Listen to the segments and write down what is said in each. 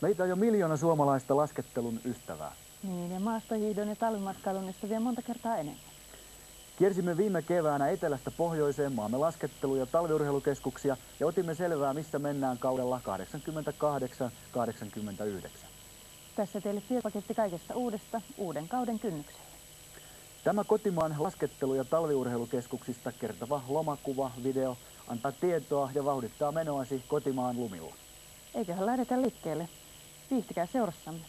Meitä on jo 1 miljoona suomalaista laskettelun ystävää. Niin, ja maastohiihdon ja talvimatkailun ystäviä monta kertaa enemmän. Kiersimme viime keväänä etelästä pohjoiseen maamme laskettelu- ja talviurheilukeskuksia ja otimme selvää, missä mennään kaudella 88-89. Tässä teille työpaketti kaikesta uudesta uuden kauden kynnyksellä. Tämä kotimaan laskettelu- ja talviurheilukeskuksista kertova lomakuva, video antaa tietoa ja vauhdittaa menoasi kotimaan lumilla. Eiköhän lähdetä liikkeelle. Viihtikää seurassamme.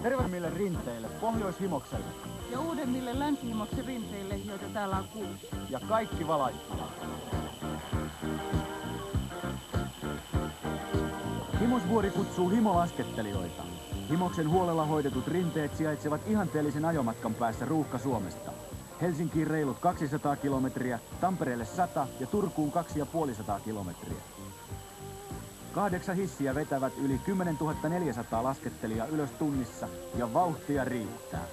Terveimmille rinteille, Pohjois-Himokselle. Ja uudemmille Länsi-Himoksen rinteille, joita täällä on 6. Ja kaikki valaistaan. Himosvuori kutsuu himolaskettelijoita. Himoksen huolella hoidetut rinteet sijaitsevat ihanteellisen ajomatkan päässä Ruuhka-Suomesta. Helsinkiin reilut 200 kilometriä, Tampereelle 100 ja Turkuun 250 kilometriä. 8 hissiä vetävät yli 10 400 laskettelijaa ylös tunnissa ja vauhtia riittää.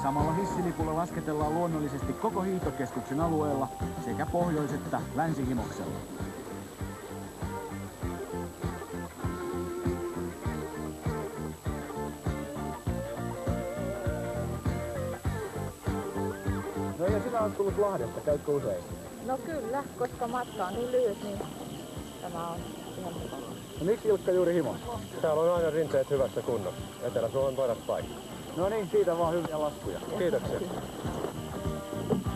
Samalla hissilipulla lasketellaan luonnollisesti koko hiihtokeskuksen alueella sekä Pohjois- että Länsi-Himoksella. No ja sinä olet tullut Lahdesta, käytkö usein? No kyllä, koska matka on niin lyhyt, niin tämä on ihan mukavaa. No miksi Ilkka juuri Himo? Täällä on aina rinteet hyvässä kunnossa. Etelä-Suomen paras paikka. No niin, siitä vaan hyviä laskuja. Kiitoksia.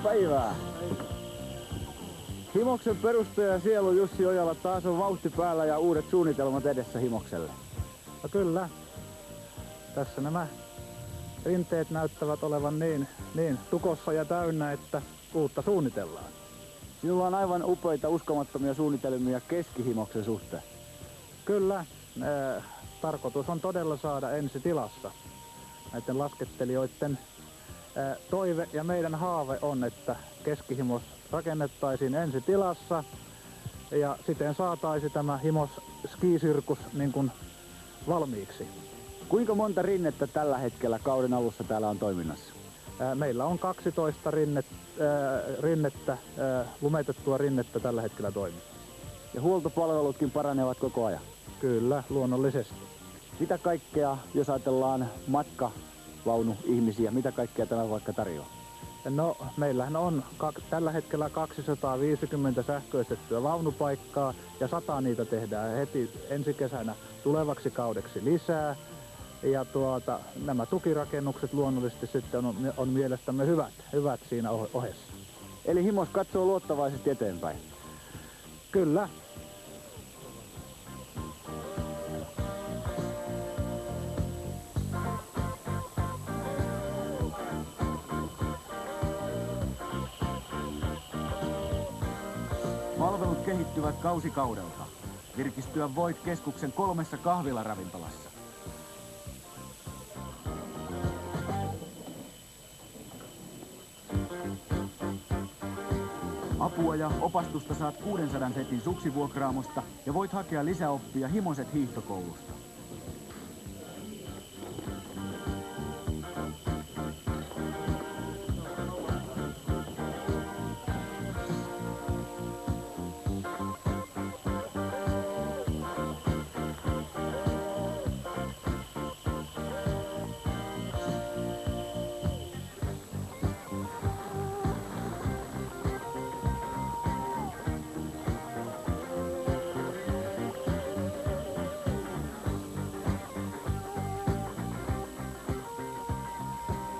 Päivää! Himoksen perustaja sielu Jussi Ojala taas on vauhti päällä ja uudet suunnitelmat edessä Himokselle. No kyllä. Tässä nämä rinteet näyttävät olevan niin tukossa ja täynnä, että uutta suunnitellaan. Sinulla on aivan upeita, uskomattomia suunnitelmia Keski-Himoksen suhteen. Kyllä. Tarkoitus on todella saada ensi tilassa. Näiden laskettelijoiden toive ja meidän haave on, että Keski-Himos rakennettaisiin ensi tilassa ja siten saataisiin tämä Himos skisirkus niin kuin valmiiksi. Kuinka monta rinnettä tällä hetkellä kauden alussa täällä on toiminnassa? Meillä on 12 lumetettua rinnettä tällä hetkellä toiminnassa. Ja huoltopalvelutkin paranevat koko ajan? Kyllä, luonnollisesti. Mitä kaikkea, jos ajatellaan matkavaunuihmisiä, mitä kaikkea tämä vaikka tarjoaa? No, meillähän on tällä hetkellä 250 sähköistettyä vaunupaikkaa ja 100 niitä tehdään heti ensi kesänä tulevaksi kaudeksi lisää. Ja nämä tukirakennukset luonnollisesti sitten on mielestämme hyvät siinä ohessa. Eli Himos katsoo luottavaisesti eteenpäin? Kyllä. Palvelut kehittyvät kausikaudelta. Virkistyä voit keskuksen 3 kahvilaravintolassa. Apua ja opastusta saat 600 setin suksivuokraamosta ja voit hakea lisäoppia Himoset hiihtokoulusta.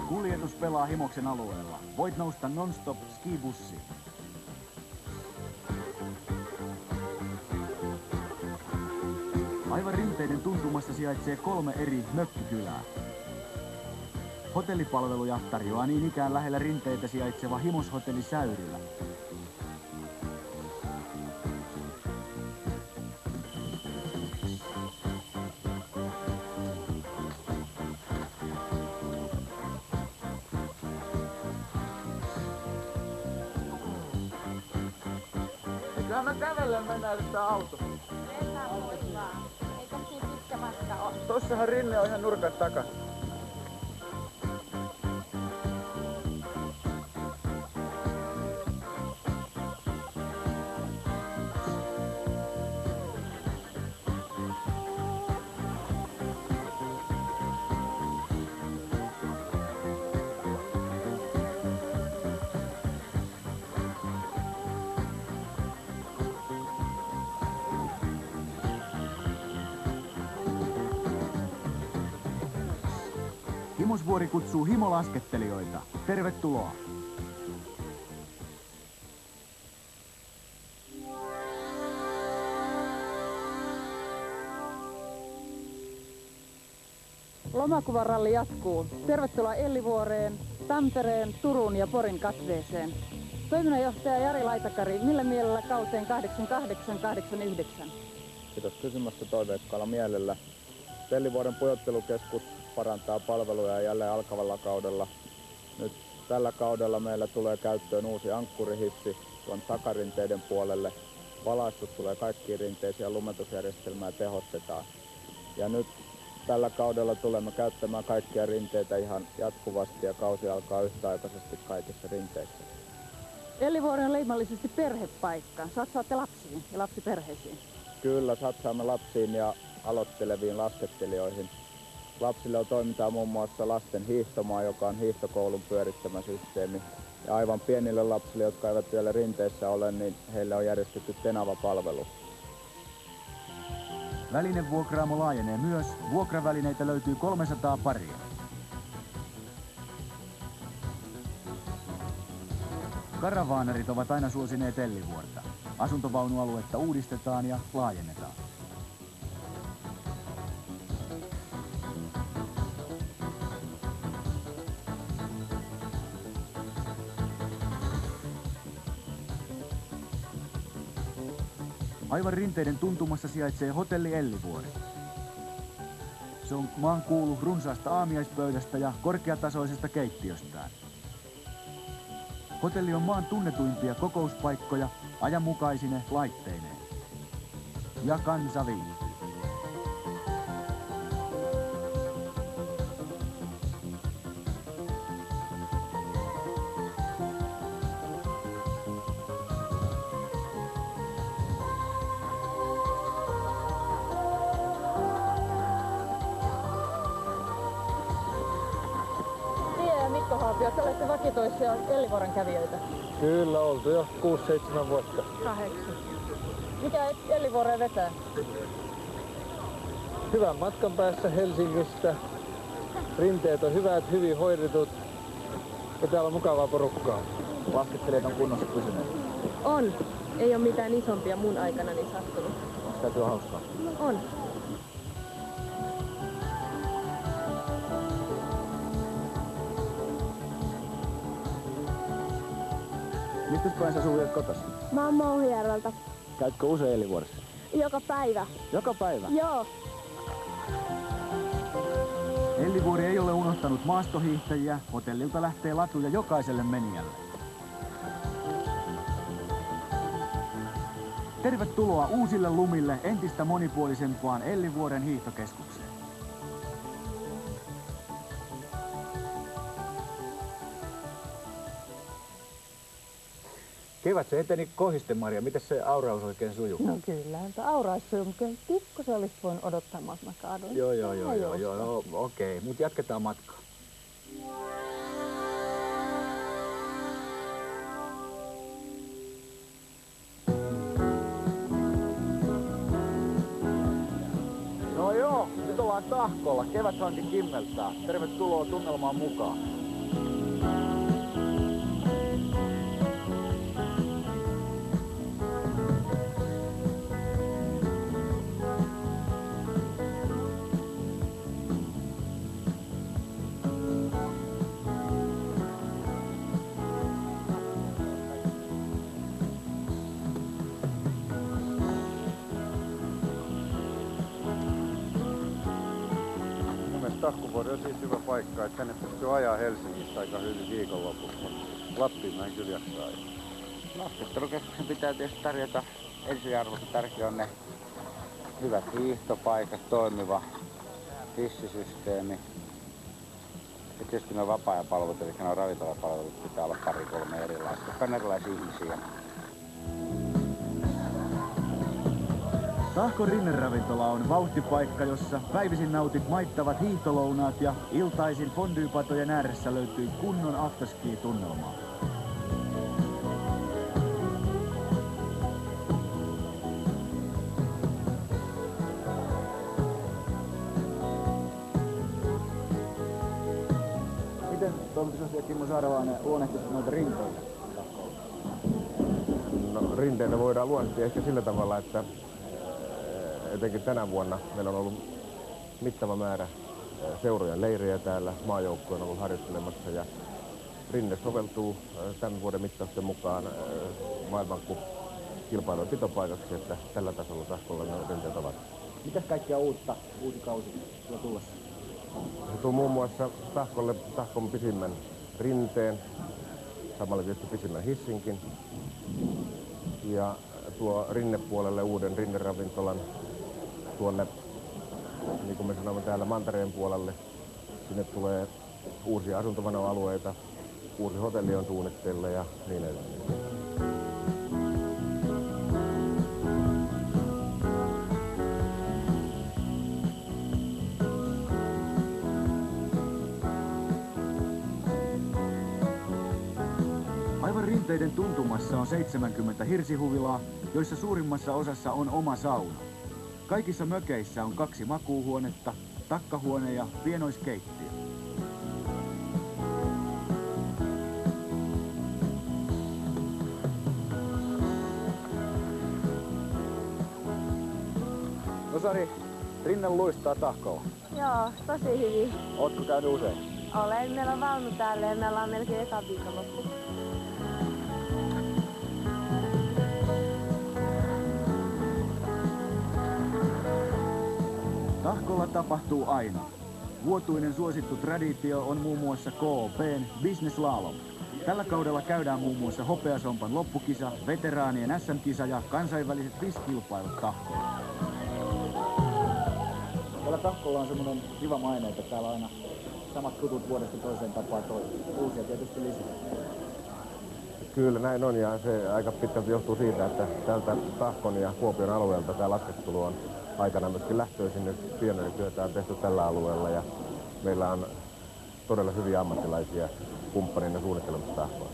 Kuljetus pelaa Himoksen alueella. Voit nousta non-stop skibussiin. Aivan rinteiden tuntumassa sijaitsee 3 eri mökkikylää. Hotellipalveluja tarjoaa niin ikään lähellä rinteitä sijaitseva Himoshotelli Säyrylä. Kyllä me kävellen mennään sitä autoa. Ei saa muistaa. Eikä niin pitkä matka. Tossahan rinne on ihan nurkan takaa. Himosvuori kutsuu himolaskettelijoita. Tervetuloa! Lomakuvaralli jatkuu. Tervetuloa Ellivuoreen, Tampereen, Turun ja Porin katveeseen. Toiminnanjohtaja Jari Laitakari, millä mielellä kauteen 8889? Kiitos kysymästä toiveikkaalla mielellä. Ellivuoren pujottelukeskus parantaa palveluja jälleen alkavalla kaudella. Nyt tällä kaudella meillä tulee käyttöön uusi ankkurihissi tuon takarinteiden puolelle. Valaistus tulee kaikkiin rinteisiin ja lumetusjärjestelmää tehostetaan. Ja nyt tällä kaudella tulemme käyttämään kaikkia rinteitä ihan jatkuvasti ja kausi alkaa yhtäaikaisesti kaikissa rinteissä. Ellivuori on leimallisesti perhepaikka. Satsaatte lapsiin ja lapsiperheisiin. Kyllä, satsaamme lapsiin ja aloitteleviin laskettelijoihin. Lapsille on toimintaa muun muassa lasten hiihtomaa, joka on hiihtokoulun pyörittämä systeemi. Ja aivan pienille lapsille, jotka eivät vielä rinteissä ole, niin heille on järjestetty Tenava-palvelu. Välinevuokraamo laajenee myös. Vuokravälineitä löytyy 300 paria. Karavaanarit ovat aina suosineet Ellivuorta. Asuntovaunualuetta uudistetaan ja laajennetaan. Aivan rinteiden tuntumassa sijaitsee hotelli Ellivuori. Se on maan kuulu runsaasta aamiaispöydästä ja korkeatasoisesta keittiöstään. Hotelli on maan tunnetuimpia kokouspaikkoja ajanmukaisine laitteineen. Ja kansa viihtyy. Mikko Haapio, te olette vakitoisia Ellivuoren kävijöitä. Kyllä, oltu jo 6-7 vuotta. 8. Mikä Ellivuoreen vetää? Hyvän matkan päässä Helsingistä. Rinteet on hyvät, hyvin hoidetut. Ja täällä on mukavaa porukkaa. Laskettelijat on kunnossa pysyneet. On. Ei ole mitään isompia mun aikanani sattunut. Onko tää työ hauskaa? On. Mistä päin sä asuu kotosi? Mä oon Mouhijärveltä. Käytkö usein Ellivuoressa? Joka päivä. Joka päivä? Joo. Ellivuori ei ole unohtanut maastohiihtäjiä. Hotellilta lähtee latuja jokaiselle menijälle. Tervetuloa uusille lumille entistä monipuolisempaan Ellivuoren hiihtokeskukseen. Kevät se eteni kohisten, Maria. Miten se auraus oikein sujuu? No kyllä, auraus sujuu, mutta pikkusen olisi voinut odottaa mä kaaduin. Joo, okei. Mut jatketaan matkaa. No joo, nyt ollaan tahkolla. Keväthankin kimmeltää. Tervetuloa tunnelmaan mukaan. Tahkuvuori on siis hyvä paikka, että tänne pystyy ajaa Helsingistä aika hyvin viikonlopussa. Lappiin mä en kyllä jaksa ajaa. Laskettelukeskuksen pitää tietysti tarjota ensiarvoisen tärkeä on ne hyvät hiihtopaikat, toimiva hissisysteemi. Ja tietysti nuo vapaa-ajan palvelut, eli nuo ravintolapalvelut pitää olla 2-3 erilaista, koska on erilaisia ihmisiä. Tahkon rinneravintola on vauhtipaikka, jossa päivisin nautit maittavat hiihtolounaat ja iltaisin fondyypatojen ääressä löytyy kunnon afterski-tunnelmaa. Miten toimitusjohtaja Kimmo Saarelainen luonnehtisit noita rinteitä? No, rinteitä voidaan luonnehtia ehkä sillä tavalla, että etenkin tänä vuonna meillä on ollut mittava määrä seurojen leirejä täällä. Maajoukko on ollut harjoittelemassa ja rinne soveltuu tämän vuoden mittausten mukaan maailmankilpailujen pitopaikaksi, että tällä tasolla Tahkolla ne rinteet ovat. Mitäs kaikkea uusi kausi tuo tulossa? Se tuo muun muassa Tahkolle Tahkon pisimmän rinteen, samalla tietysti pisimmän hissinkin. Ja tuo rinnepuolelle uuden rinneravintolan tuonne, niin kuin me sanomme täällä Mantereen puolelle. Sinne tulee uusia asuntovanoalueita, uusi hotelli on suunnitteilla ja niin edelleen. Aivan rinteiden tuntumassa on 70 hirsihuvilaa, joissa suurimmassa osassa on oma sauna. Kaikissa mökeissä on 2 makuuhuonetta, takkahuone ja pienoiskeittiö. No Sari, rinne luistaa Tahkolla. Joo, tosi hyvin. Ootko käynyt usein? Olen. Meillä on vaunu täällä ja me ollaan melkein eka viikonloppu. Tahkolla tapahtuu aina. Vuotuinen suosittu traditio on muun muassa KOP:n Business Slalom. Tällä kaudella käydään muun muassa hopeasompan loppukisa, veteraanien SM-kisa ja kansainväliset FIS-kilpailut Tahkolla. Täällä Tahkolla on semmoinen kiva maine, että täällä aina samat tutut vuodesta toiseen tapaa uusia tietysti lisää. Kyllä näin on ja se aika pitkälti johtuu siitä, että täältä Tahkon ja Kuopion alueelta tämä laskettelu on aikana myöskin lähtöisin. Nyt pioneerityötä on tehty tällä alueella ja meillä on todella hyviä ammattilaisia kumppanina suunnittelemassa Tahkoa.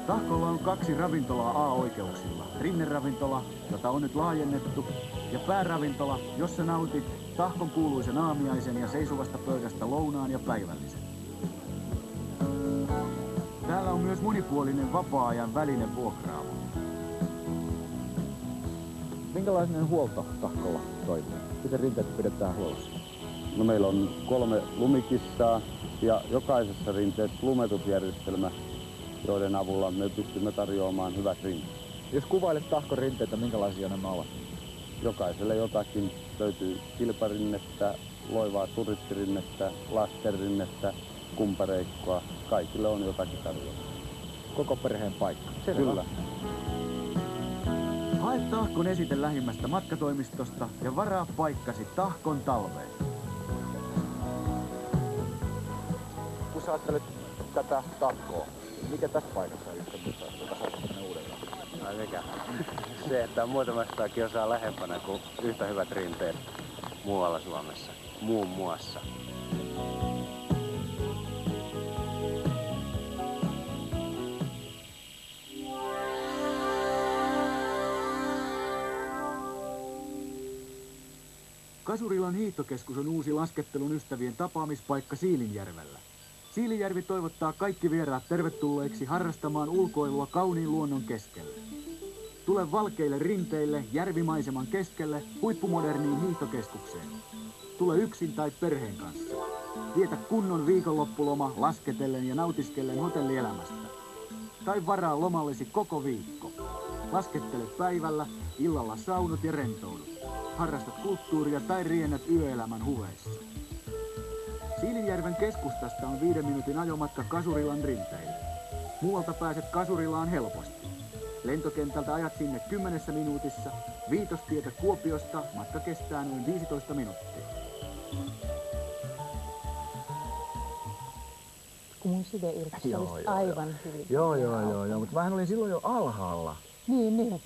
Tahkolla on 2 ravintolaa A-oikeuksilla. Rinneravintola, jota on nyt laajennettu, ja pääravintola, jossa nautit Tahkon kuuluisen aamiaisen ja seisovasta pöydästä lounaan ja päivällisen. Täällä on myös monipuolinen vapaa-ajan väline vuokraamo. Minkälainen huolto Tahkolla toimii? Miten rinteet pidetään huollossa? No meillä on 3 lumikissaa ja jokaisessa rinteessä lumetutjärjestelmä, joiden avulla me pystymme tarjoamaan hyvät rinteet. Jos kuvailet Tahkon rinteitä, minkälaisia nämä ovat? Jokaiselle jotakin löytyy kilparinnettä, loivaa turistirinnettä, lastenrinnettä, kumpareikkoa. Kaikille on jotakin tarjolla. Koko perheen paikka. Kyllä. Hae Tahkon esite lähimmästä matkatoimistosta ja varaa paikkasi Tahkon talveen. Kun sä ajattelet tätä Tahkoa, mikä tässä paikassa on yhtä, joka saisi tänne uudelleen? Ai mikä? Se, että on muutama 100 kilsaa lähempänä kuin yhtä hyvät rinteet muualla Suomessa. Muun muassa. Kasurilan hiihtokeskus on uusi laskettelun ystävien tapaamispaikka Siilinjärvellä. Siilinjärvi toivottaa kaikki vieraat tervetulleiksi harrastamaan ulkoilua kauniin luonnon keskelle. Tule valkeille rinteille, järvimaiseman keskelle, huippumoderniin hiihtokeskukseen. Tule yksin tai perheen kanssa. Vietä kunnon viikonloppuloma lasketellen ja nautiskellen hotellielämästä. Tai varaa lomallesi koko viikko. Laskettele päivällä, illalla saunot ja rentoudut. Harrastat kulttuuria tai riennät yöelämän huveissa. Siilinjärven keskustasta on 5 minuutin ajomatka Kasurilan rinteille. Muualta pääset Kasurilaan helposti. Lentokentältä ajat sinne 10 minuutissa. Viitostietä Kuopiosta matka kestää noin 15 minuuttia. Kun mun side irti, se olisi aivan hyvin. Joo, mutta vähän olin silloin jo alhaalla. Niin.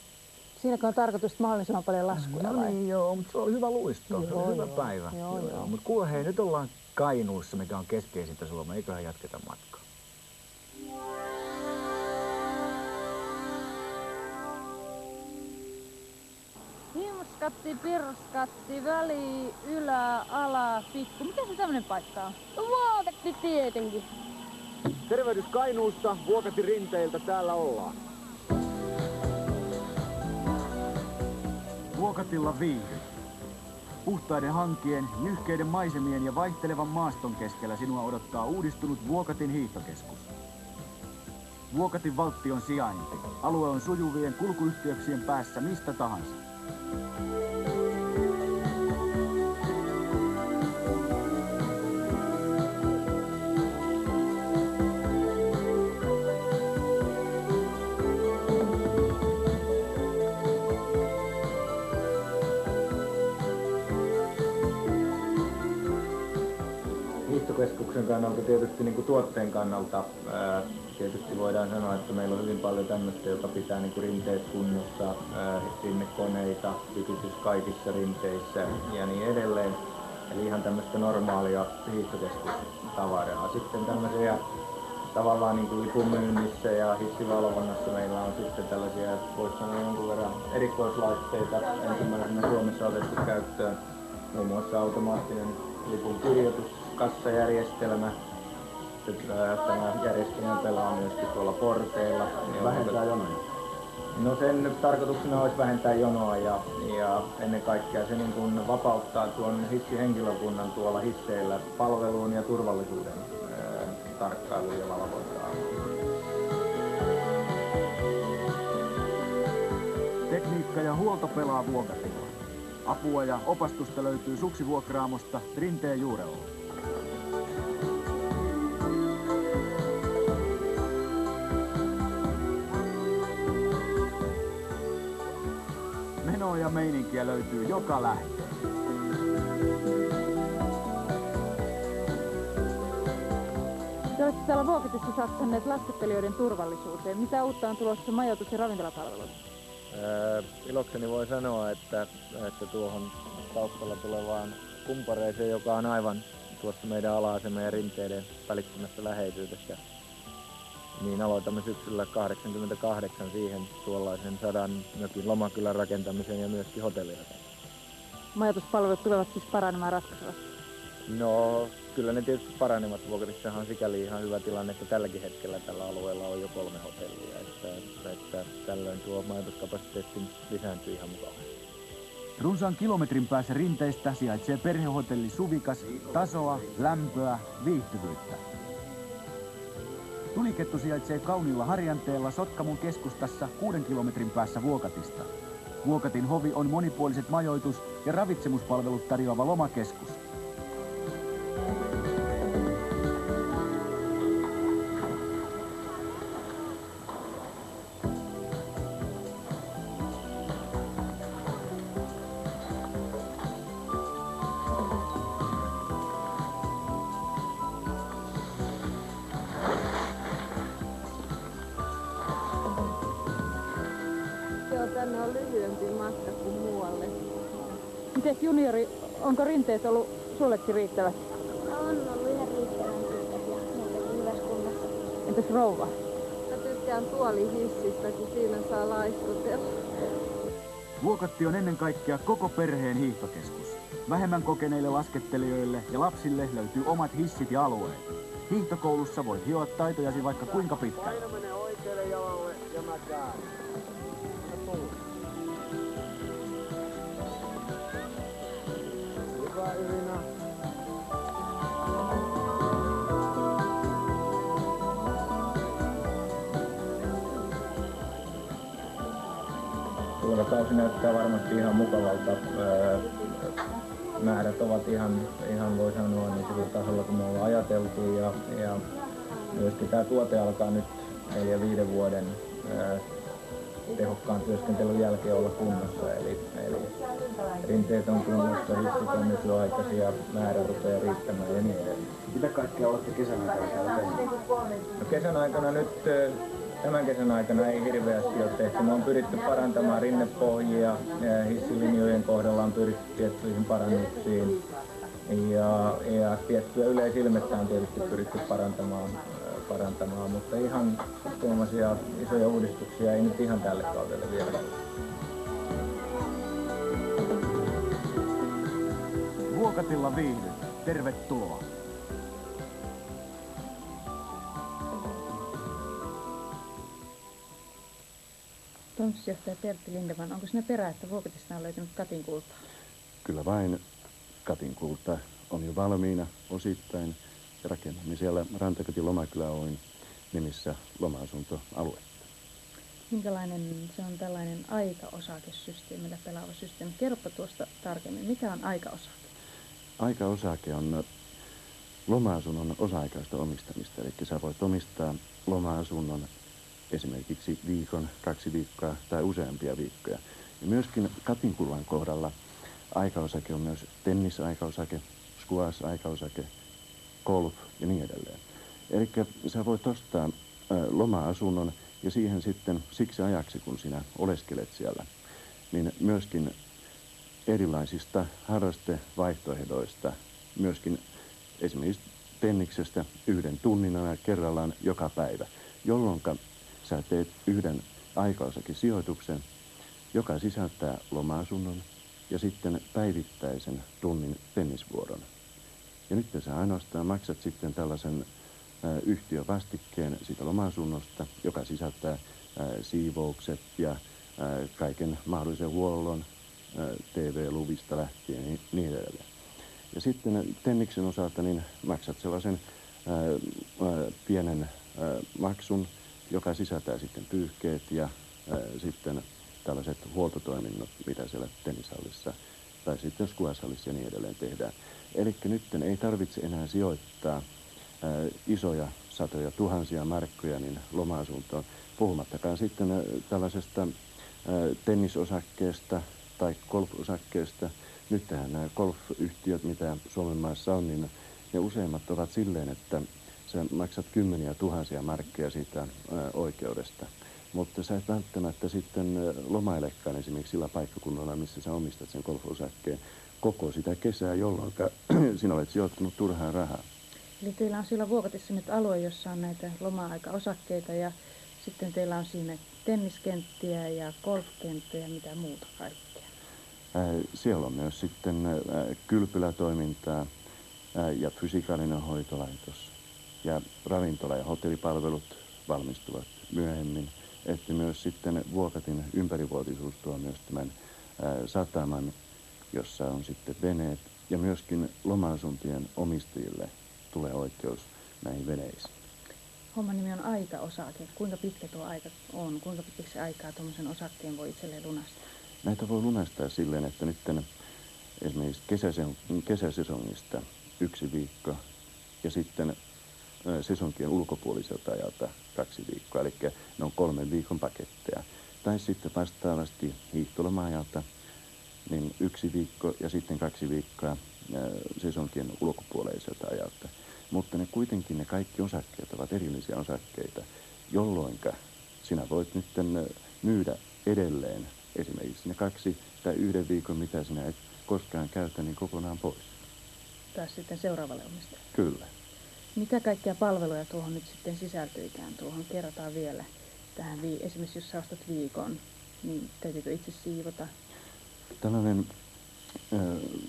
Siinäkö on tarkoitus mahdollisimman paljon laskuja vai? Niin joo, mutta se oli hyvä luisto, se oli hyvä päivä. Joo. Mutta kuule hei, nyt ollaan Kainuussa, mikä on keskeisintä Suomea, eiköhän jatketa matkaa. Himskatti, pirskatti, väli, ylä, ala, pikku. Mikä se tämmönen paikka on? Vuokatti tietenkin. Tervehdys Kainuusta, Vuokatin rinteiltä täällä ollaan. Vuokatilla viihdy. Puhtaiden hankien, jyhkeiden maisemien ja vaihtelevan maaston keskellä sinua odottaa uudistunut Vuokatin hiihtokeskus. Vuokatin valtion sijainti. Alue on sujuvien kulkuyhteyksien päässä mistä tahansa. Hiihtokeskuksen kannalta tietysti niin kuin tuotteen kannalta tietysti voidaan sanoa, että meillä on hyvin paljon tämmöistä, joka pitää niin kuin rinteet kunnossa, rinnekoneita, tykitys kaikissa rinteissä ja niin edelleen. Eli ihan tämmöistä normaalia hiihtokeskustavaraa. Sitten tämmöisiä tavallaan niin kuin lipunmyynnissä ja hissivalvonnassa meillä on sitten tällaisia, voisi sanoa jonkun verran erikoislaitteita ensimmäisenä Suomessa otettu käyttöön. Muun muassa automaattinen lipun kirjoituskassajärjestelmä. Tämä järjestelmä pelaa myöskin tuolla porteilla. Vähentää jonoja. No sen tarkoituksena olisi vähentää jonoa ja ennen kaikkea se niin kuin vapauttaa tuon hissihenkilökunnan tuolla hisseillä palveluun ja turvallisuuden tarkkailuun ja valvontaan. Tekniikka ja huolto pelaa Vuokatilla. Apua ja opastusta löytyy suksivuokraamosta rinteen juurella. Menoa ja meininkiä löytyy joka lähteen. Te olette täällä Vuokatissa satsanneet laskettelijoiden turvallisuuteen. Mitä uutta on tulossa majoitus- ja ravintolapalveluihin? Ilokseni voi sanoa, että tuohon taustalla tulevaan kumpareeseen, joka on aivan tuossa meidän ala-aseman ja rinteiden välittömässä läheisyydessä, niin aloitamme syksyllä 88 siihen tuollaisen 100 mökin lomakylän rakentamisen ja myöskin hotellirakentamisen. Majoituspalvelut tulevat siis paranemaan ratkaisevasti. No, kyllä ne tietysti paranevat. Vuokatissahan on sikäli ihan hyvä tilanne, että tälläkin hetkellä tällä alueella on jo 3 hotellia, että tällöin tuo majoituskapasiteetti lisääntyy ihan mukavasti. Runsaan kilometrin päässä rinteistä sijaitsee perhehotelli Suvikas, tasoa, lämpöä, viihtyvyyttä. Tulikettu sijaitsee kauniilla Harjanteella Sotkamon keskustassa 6 kilometrin päässä Vuokatista. Vuokatin hovi on monipuoliset majoitus- ja ravitsemuspalvelut tarjoava lomakeskus. Tänne on lyhyempi matka kuin muualle. Mites juniori, onko rinteet ollut sullekin riittävät? On ollut ihan riittävän pitkät ja muutenkin hyvässä kunnossa. Entäs rouva? Mä tykkään tuolihissistä, kun siinä saa laiskutella. Vuokatti on ennen kaikkea koko perheen hiihtokeskus. Vähemmän kokeneille laskettelijoille ja lapsille löytyy omat hissit ja alueet. Hiihtokoulussa voit hioa taitojasi vaikka kuinka pitkään. Aina menee oikealle jalalle ja mä käännän. Hyvä Irina. Kausi näyttää varmasti ihan mukavalta. Määrät ovat ihan voi sanoa niin sillä tasolla kun me ollaan ajateltu ja myöskin tämä tuote alkaa nyt 4-5 vuoden tehokkaan työskentelyn jälkeen olla kunnossa. Eli rinteet on kunnossa, hissit on nykyaikaisia, määrä rupeaa riittämään ja niin edelleen. Mitä kaikkea olette kesän aikana täällä tehneet? No kesän aikana nyt, tämän kesän aikana ei hirveästi ole tehty. Me on pyritty parantamaan rinnepohjia, hissilinjojen kohdalla on pyritty tiettyihin parannuksiin ja tiettyä yleisilmettä on tietysti pyritty parantamaan, mutta ihan tuommoisia isoja uudistuksia ei nyt ihan tälle kaudelle vielä ole. Vuokatilla viihdy. Tervetuloa. Toimitusjohtaja Pertti Lindeman, onko siinä perä, että Vuokatista on löytynyt katinkultaa? Kyllä vain katinkulta on jo valmiina osittain ja rakennamme siellä Rantakatin Lomakylä Oyn nimissä loma-asuntoaluetta. Minkälainen se on tällainen aikaosakesysteemillä pelaava systeemi? Kerropa tuosta tarkemmin. Mikä on aikaosake? Aikaosake on loma-asunnon osa-aikaista omistamista. Eli sä voit omistaa loma-asunnon esimerkiksi viikon, 2 viikkoa tai useampia viikkoja. Ja myöskin katinkullan kohdalla aikaosake on myös tennisaikaosake, squash-aikaosake, golf ja niin edelleen. Eli sä voit ostaa loma-asunnon ja siihen sitten siksi ajaksi, kun sinä oleskelet siellä, niin myöskin erilaisista harrastevaihtoehdoista, myöskin esimerkiksi tenniksestä 1 tunnin ajan kerrallaan joka päivä, jolloin sä teet yhden aikaosakesijoituksen, joka sisältää loma-asunnon ja sitten päivittäisen tunnin tennisvuoron. Ja nyt sä ainoastaan maksat sitten tällaisen yhtiövastikkeen siitä loma-asunnosta, joka sisältää siivoukset ja kaiken mahdollisen huollon, TV-luvista lähtien ja niin edelleen. Ja sitten tenniksen osalta niin maksat sellaisen pienen maksun, joka sisältää sitten pyyhkeet ja sitten tällaiset huoltotoiminnot, mitä siellä tennishallissa tai sitten squash-hallissa ja niin edelleen tehdään. Eli nyt ei tarvitse enää sijoittaa isoja satoja tuhansia markkoja niin loma-asuntoon, puhumattakaan sitten tällaisesta tennisosakkeesta tai golfosakkeesta. Nythän nämä golf-yhtiöt, mitä Suomen maassa on, niin ne useimmat ovat silleen, että sä maksat kymmeniä tuhansia markkeja siitä oikeudesta. Mutta sä et välttämättä sitten lomailekaan esimerkiksi sillä paikkakunnalla, missä sä omistat sen golfosakkeen koko sitä kesää, jolloin sinä olet sijoittanut turhaa rahaa. Eli teillä on siellä Vuokatissa nyt alue, jossa on näitä loma-aikaosakkeita ja sitten teillä on siinä tenniskenttiä ja golfkenttiä ja mitä muuta kaikkea. Siellä on myös sitten kylpylätoimintaa ja fysikaalinen hoitolaitos ja ravintola- ja hotellipalvelut valmistuvat myöhemmin. Että myös sitten Vuokatin ympärivuotisuus tuo myös tämän sataman, jossa on sitten veneet ja myöskin loma-asuntien omistajille tulee oikeus näihin veneisiin. Homman nimi on aikaosake. Kuinka pitkä tuo aika on? Kuinka pitkäksi aikaa tuommoisen osakkeen voi itselleen lunastaa? Näitä voi lunastaa silleen, että nyt esimerkiksi kesäsesongista 1 viikko ja sitten sesonkien ulkopuoliselta ajalta 2 viikkoa, eli ne on 3 viikon paketteja. Tai sitten vastaavasti hiihtoloma-ajalta niin 1 viikko ja sitten 2 viikkoa sesonkien ulkopuoliselta ajalta. Mutta ne kuitenkin ne kaikki osakkeet ovat erillisiä osakkeita, jolloin sinä voit nyt myydä edelleen esimerkiksi ne 2 tai 1 viikon, mitä sinä et koskaan käytä, niin kokonaan pois. Taas sitten seuraavalle omistajalle. Kyllä. Mitä kaikkia palveluja tuohon nyt sitten sisältyykään? Tuohon kerrotaan vielä tähän, esimerkiksi jos sä ostat viikon, niin täytyykö itse siivota? Tällainen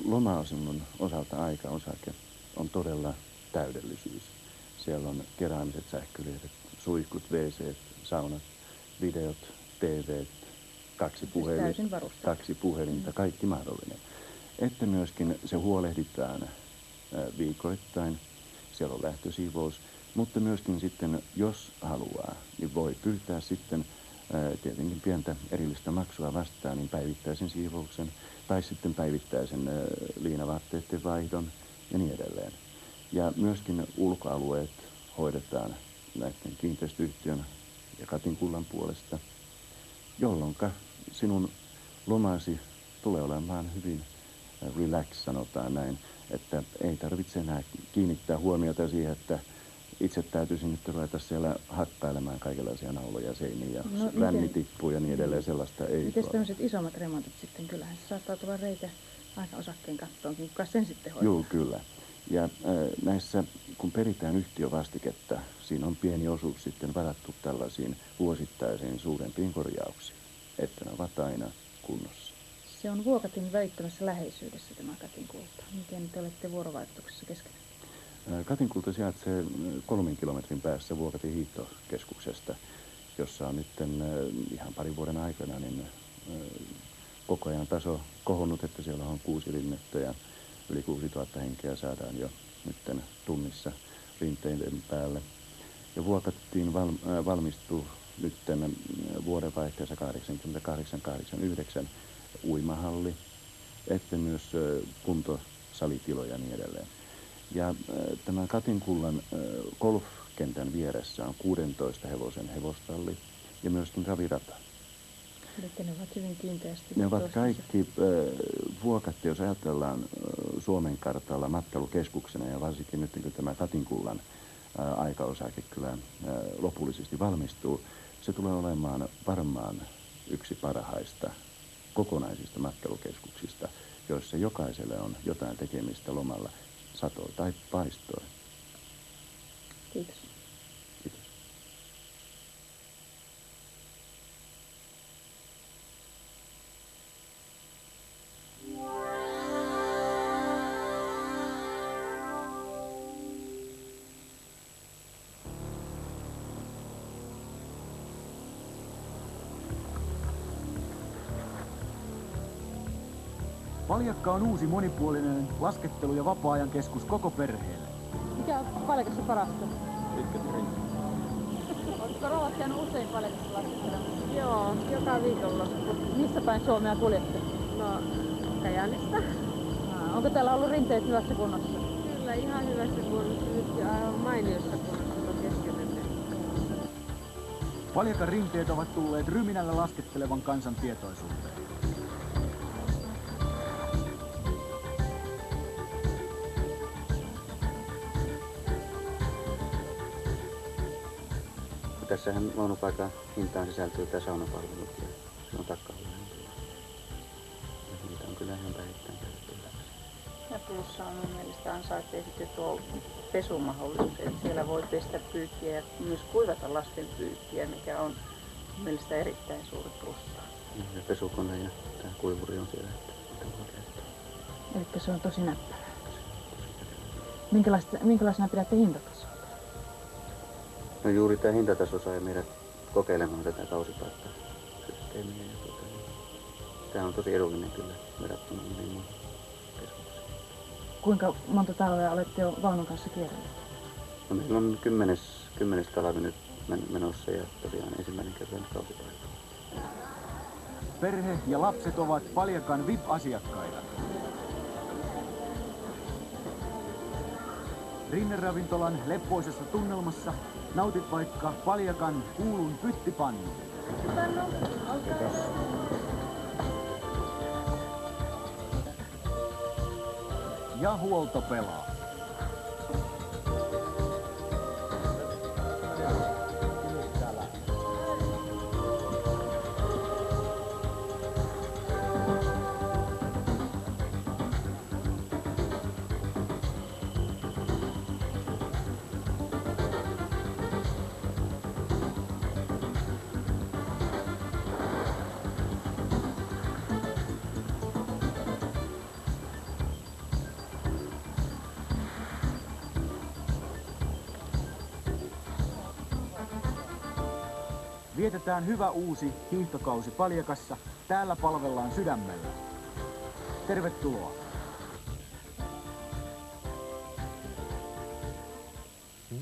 loma-asunnon osalta aikaosake on todella täydellisyys. Siellä on keraamiset sähköliedet, suihkut, WC, saunat, videot, TVt, 2 puhelinta, kaikki mahdollinen. Että myöskin se huolehditaan viikoittain. Siellä on lähtösiivous, mutta myöskin sitten, jos haluaa, niin voi pyytää sitten tietenkin pientä erillistä maksua vastaan, niin päivittäisen siivouksen tai sitten päivittäisen liinavaatteiden vaihdon ja niin edelleen. Ja myöskin ulkoalueet hoidetaan näiden kiinteistöyhtiön ja Katinkullan puolesta, jolloin sinun lomasi tulee olemaan hyvin relax, sanotaan näin, että ei tarvitse enää kiinnittää huomiota siihen, että itse täytyisi nyt ruveta siellä hakkailemaan kaikenlaisia nauloja seiniin ja ränni tippuu ja niin edelleen, sellaista ei. Miten tämmöiset isommat remontit sitten? Kyllähän se saattaa tulla reikä aika osakkeen kattoonkin, kuka sen sitten hoitaa? Joo, kyllä. Ja näissä, kun peritään yhtiövastiketta, siinä on pieni osuus sitten varattu tällaisiin vuosittaisiin suurempiin korjauksiin, että ne ovat aina kunnossa. Se on Vuokatin välittömässä läheisyydessä tämä Katinkulta. Miten te olette vuorovaikutuksessa keskenään? Katinkulta sijaitsee 3 kilometrin päässä Vuokatin hiihtokeskuksesta, jossa on nyt ihan parin vuoden aikana niin koko ajan taso kohonnut, että siellä on 6 rinnettä ja yli 6000 henkeä saadaan jo nyt tunnissa rinteiden päälle. Ja Vuokattiin valmistuu nyt vuodenvaihteessa 88-89 uimahalli, että myös kuntosalitiloja ja niin edelleen. Ja tämän Katinkullan golfkentän vieressä on 16 hevosen hevostalli ja myöskin ravirata. Eli ne ovat hyvin kiinteästi. Ne ovat kaikki Vuokatti, jos ajatellaan Suomen kartalla matkailukeskuksena ja varsinkin nyt kun tämä Katinkullan aikaosake kyllä lopullisesti valmistuu, se tulee olemaan varmaan yksi parhaista kokonaisista matkailukeskuksista, joissa jokaiselle on jotain tekemistä lomalla, satoi tai paistoi. Kiitos. Kiitos. Paljakka on uusi monipuolinen laskettelu- ja vapaa-ajan keskus koko perheelle. Mikä on Paljakassa parasta? Pitkät rinteet. Oletko rouvat käynyt usein Paljakassa laskettelemaan? Joo, joka viikonloppu. Missä päin Suomea kuljette? No, Kajaanista. Onko täällä ollut rinteet hyvässä kunnossa? Kyllä, ihan hyvässä kunnossa. Nyt aivan mainiossa kunnossa tuon keskellä. Paljakan rinteet ovat tulleet ryminällä laskettelevan kansan tietoisuuteen. Tässähän vaunupaikan hintaan sisältyy tämä saunapalvelut ja se on takkahuolen. Niitä on kyllä ihan päivittäin käytetty. Ja plussa on mun mielestä ansaittee sitten tuo pesumahdollisuus, että siellä voi pestä pyykkiä ja myös kuivata lasten pyykkiä, mikä on mun mielestä erittäin suuri plussa. Ja pesukone ja tämä kuivuri on siellä, että voi käyttää. Eli se on tosi näppärää. Minkälaisena pidätte hintatasoa? No juuri tämä hintataso sai meidät kokeilemaan tätä kausipaikkasysteemiä. Tämä on tosi edullinen kyllä verrattuna moniin muihin keskuksiin. Kuinka monta talvea olette jo vaunun kanssa kierrelleet? No meillä on 10 talvi nyt menossa ja tosiaan ensimmäinen kerran kausipaikka. Perhe ja lapset ovat Paljakan VIP-asiakkaita. Rinneravintolan leppoisessa tunnelmassa nautit vaikka Paljakan kuulun pyttipannun. Ja huolto pelaa. Vietetään hyvä uusi hiihtokausi Paljakassa. Täällä palvellaan sydämellä. Tervetuloa.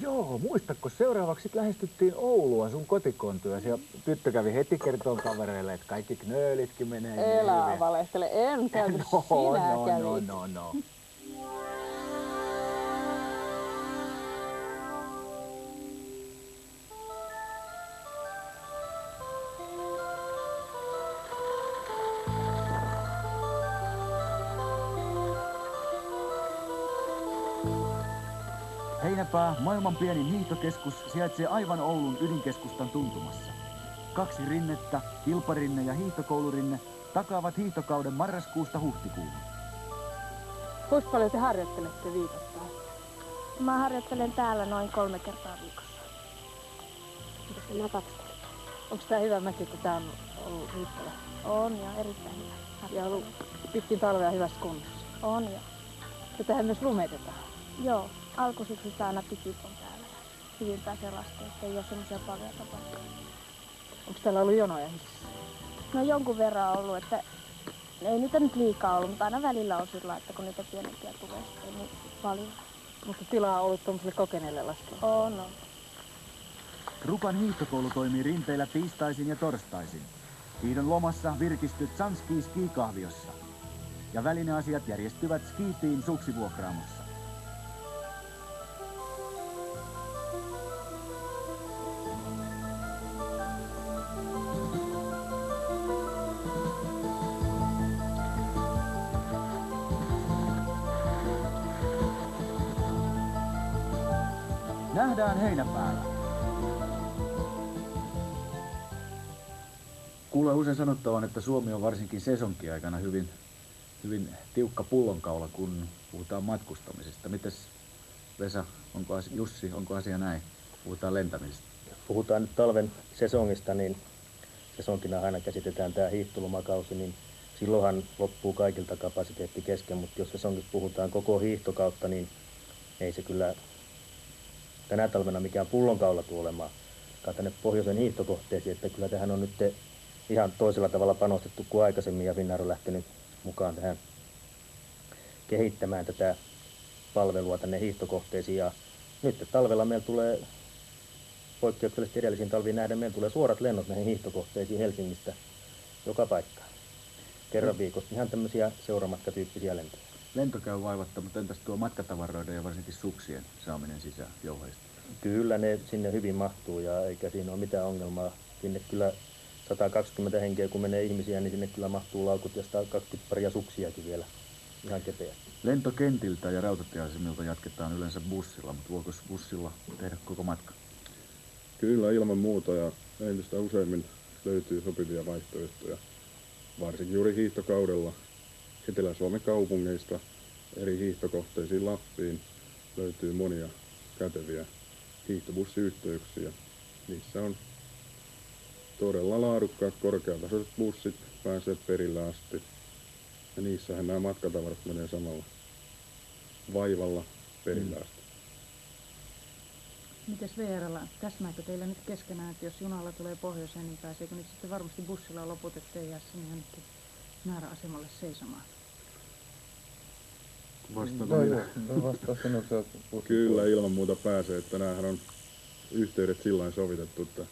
Joo, muistatko seuraavaksi lähestyttiin Oulua, sun kotikontua. Ja tyttö kävi heti kertoon kavereille, että kaikki knöölitkin menee niin hyvin. Elää valehtele, en käynyt, sinä kävit. No. Heinäpää, maailman pienin hiihtokeskus, sijaitsee aivan Oulun ydinkeskustan tuntumassa. 2 rinnettä, kilparinne ja hiihtokoulurinne, takaavat hiihtokauden marraskuusta huhtikuuhun. Kuinka paljon te harjoittelette viikoittain? Mä harjoittelen täällä noin 3 kertaa viikossa. Mä 2 kertaa. Onko tää hyvä mäki, kun tää on ollut riittävä? On jo, erittäin hyvä. Ja ollut pitkin talvea hyvässä kunnossa? On jo. Ja tähän myös lumetetaan? Joo, alkusyksystä aina tikit on täällä. Hyvin pääsee laskemaan, ettei ole semmoisia paljon tapahtumia. Onko täällä ollut jonoja hississä? No jonkun verran on ollut, että ei niitä nyt liikaa ollut, mutta aina välillä on sillä, että kun niitä pienempiä tulee, sitten ei niin paljon. Mutta tilaa on ollut tuollaiselle kokeneelle laskelle? On. Rukan hiihtokoulu toimii rinteillä tiistaisin ja torstaisin. Hiidon lomassa virkistyt Sanski skikahviossa. Ja välineasiat järjestyvät Skitiin suksivuokraamossa. Nähdään Heinäpäällä. Kuulee usein sanottavan, että Suomi on varsinkin sesonkiaikana hyvin tiukka pullonkaula, kun puhutaan matkustamisesta. Mites Vesa, Jussi, onko asia näin? Puhutaan lentämisestä. Puhutaan nyt talven sesongista, niin sesonkina aina käsitetään tämä hiihtolomakausi, niin silloinhan loppuu kaikilta kapasiteetti kesken, mutta jos sesongista puhutaan koko hiihtokautta, niin ei se kyllä tänä talvena mikään pullonkaula tule olemaan tänne pohjoisen hiihtokohteisiin, että kyllä tähän on nyt ihan toisella tavalla panostettu kuin aikaisemmin ja Finnair on lähtenyt mukaan tähän kehittämään tätä palvelua tänne hiihtokohteisiin ja nyt talvella meillä tulee poikkeuksellisesti edellisiin talviin nähden, meillä tulee suorat lennot näihin hiihtokohteisiin Helsingistä joka paikkaan. Kerran viikossa ihan tämmöisiä seuramatkatyyppisiä lentoja. Lento käy vaivatta, mutta entäs tuo matkatavaroiden ja varsinkin suksien saaminen sisään jouheista? Kyllä ne sinne hyvin mahtuu ja eikä siinä ole mitään ongelmaa. Sinne kyllä 120 henkeä kun menee ihmisiä, niin sinne kyllä mahtuu laukut ja 120 paria suksiakin vielä ihan kepeästi. Lentokentiltä ja rautatieasemilta jatketaan yleensä bussilla, mutta voiko bussilla tehdä koko matka? Kyllä ilman muuta ja entistä useimmin löytyy sopivia vaihtoehtoja. Varsinkin juuri hiihtokaudella Etelä-Suomen kaupungeista eri hiihtokohteisiin Lappiin löytyy monia käteviä hiihtobussiyhteyksiä. Niissä on todella laadukkaat korkeatasoiset bussit, pääsee perille asti. Ja niissähän nämä matkatavarat menee samalla vaivalla perille asti. Mites VR:llä, täsmääkö teillä nyt keskenään, että jos junalla tulee pohjoiseen, niin pääseekö nyt sitten varmasti bussilla loput, ettei jää sinne jonnekin määräasemalle seisomaan? Kyllä ilman muuta pääsee, että näähän on yhteydet sillain sovitettu, että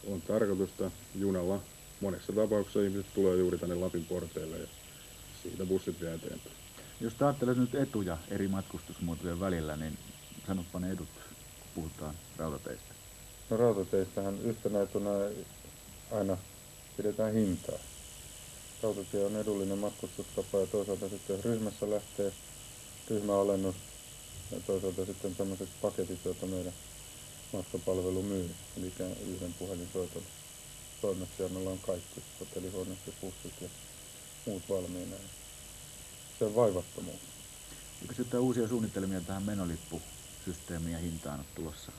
on tarkoitusta junalla. Monessa tapauksessa ihmiset tulee juuri tänne Lapin porteille ja siitä bussit vie eteenpäin. Jos ajattelet nyt etuja eri matkustusmuotojen välillä, niin sanoppa ne edut, kun puhutaan rautateistä. No rautateistähän yhtenä etuna aina pidetään hintaa. Rautatie on edullinen matkustustapa ja toisaalta sitten jos ryhmässä lähtee ryhmäalennus ja toisaalta sitten tämmöiset paketit, joita meidän matkapalvelu myy, eli yhden puhelinsoiton toimeksiannolla on kaikki hotellihuoneet ja bussit ja muut valmiina. Se on vaivattomuus. Eikö sitten uusia suunnitelmia tähän menolippusysteemiin ja hintaan on tulossa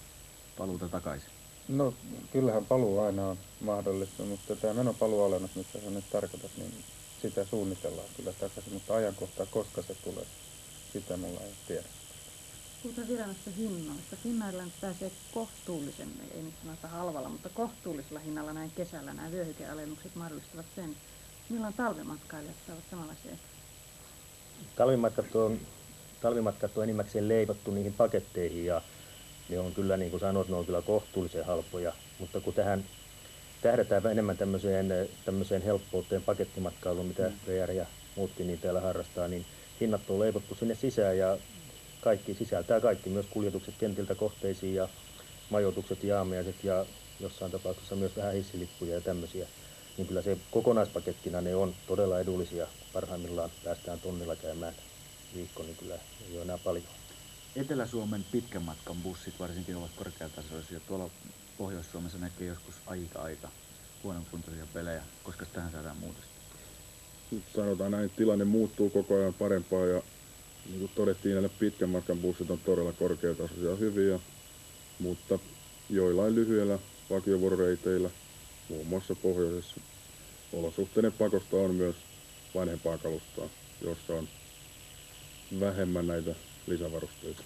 paluuta takaisin? No kyllähän paluu aina on mahdollista, mutta tämä menopaluualennus, mitä sä nyt tarkoitat, niin sitä suunnitellaan kyllä takaisin, mutta ajankohtaa, koska se tulee, sitä mulla ei tiedä. Puhutaan vielä näistä hinnoista. Finnairilla nyt pääsee kohtuullisen, ei nyt sanota halvalla, mutta kohtuullisella hinnalla näin kesällä nämä vyöhykealennukset mahdollistavat sen. Milloin talvimatkailijat saavat samanlaisia etuja? Talvimatkat on enimmäkseen leivottu niihin paketteihin ja ne on kyllä, niin kuin sanoit, ne on kyllä kohtuullisen halpoja, mutta kun tähän tähdätään enemmän tämmöiseen helppouteen pakettimatkailuun, mitä VR ja muutkin niin täällä harrastaa, niin hinnat on leivottu sinne sisään ja kaikki sisältää kaikki, myös kuljetukset kentiltä kohteisiin ja majoitukset ja aamiaiset ja jossain tapauksessa myös vähän hissilippuja ja tämmöisiä. Niin kyllä se kokonaispakettina ne on todella edullisia. Parhaimmillaan päästään tonnilla käymään viikko, niin kyllä ei ole enää paljon. Etelä-Suomen pitkän matkan bussit varsinkin ovat korkeatasoisia. Tuolla Pohjois-Suomessa näkee joskus aika huonokuntoisia pelejä, koska tähän saadaan muutosta. Sanotaan näin, että tilanne muuttuu koko ajan parempaa ja niin kuin todettiin, näille pitkän matkan bussit on todella korkeatasoisia ja hyviä, mutta joillain lyhyillä vakiovuororeiteillä, muun muassa pohjoisessa, olosuhteiden pakosta on myös vanhempaa kalustoa, jossa on vähemmän näitä lisävarusteita.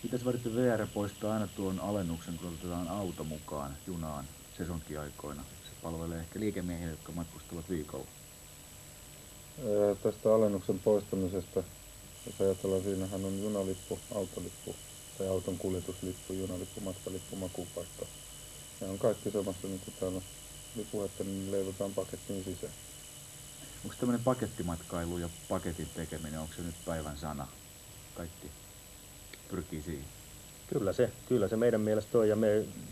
Mitäs varten VR poistaa aina tuon alennuksen, kun otetaan auto mukaan junaan sesonkiaikoina? Se palvelee ehkä liikemiehiä, jotka matkustavat viikolla. Tästä alennuksen poistamisesta, jos ajatellaan, siinähän on junalippu, autolippu tai auton kuljetuslippu, junalippu, matkalippu, makuupaikka. Ne on kaikki samassa, niin kuin täällä oli puhetta, niin leivotaan pakettiin sisään. Onko tämmöinen pakettimatkailu ja paketin tekeminen, onko se nyt päivän sana? Kaikki pyrkii siihen. Kyllä se meidän mielestä on ja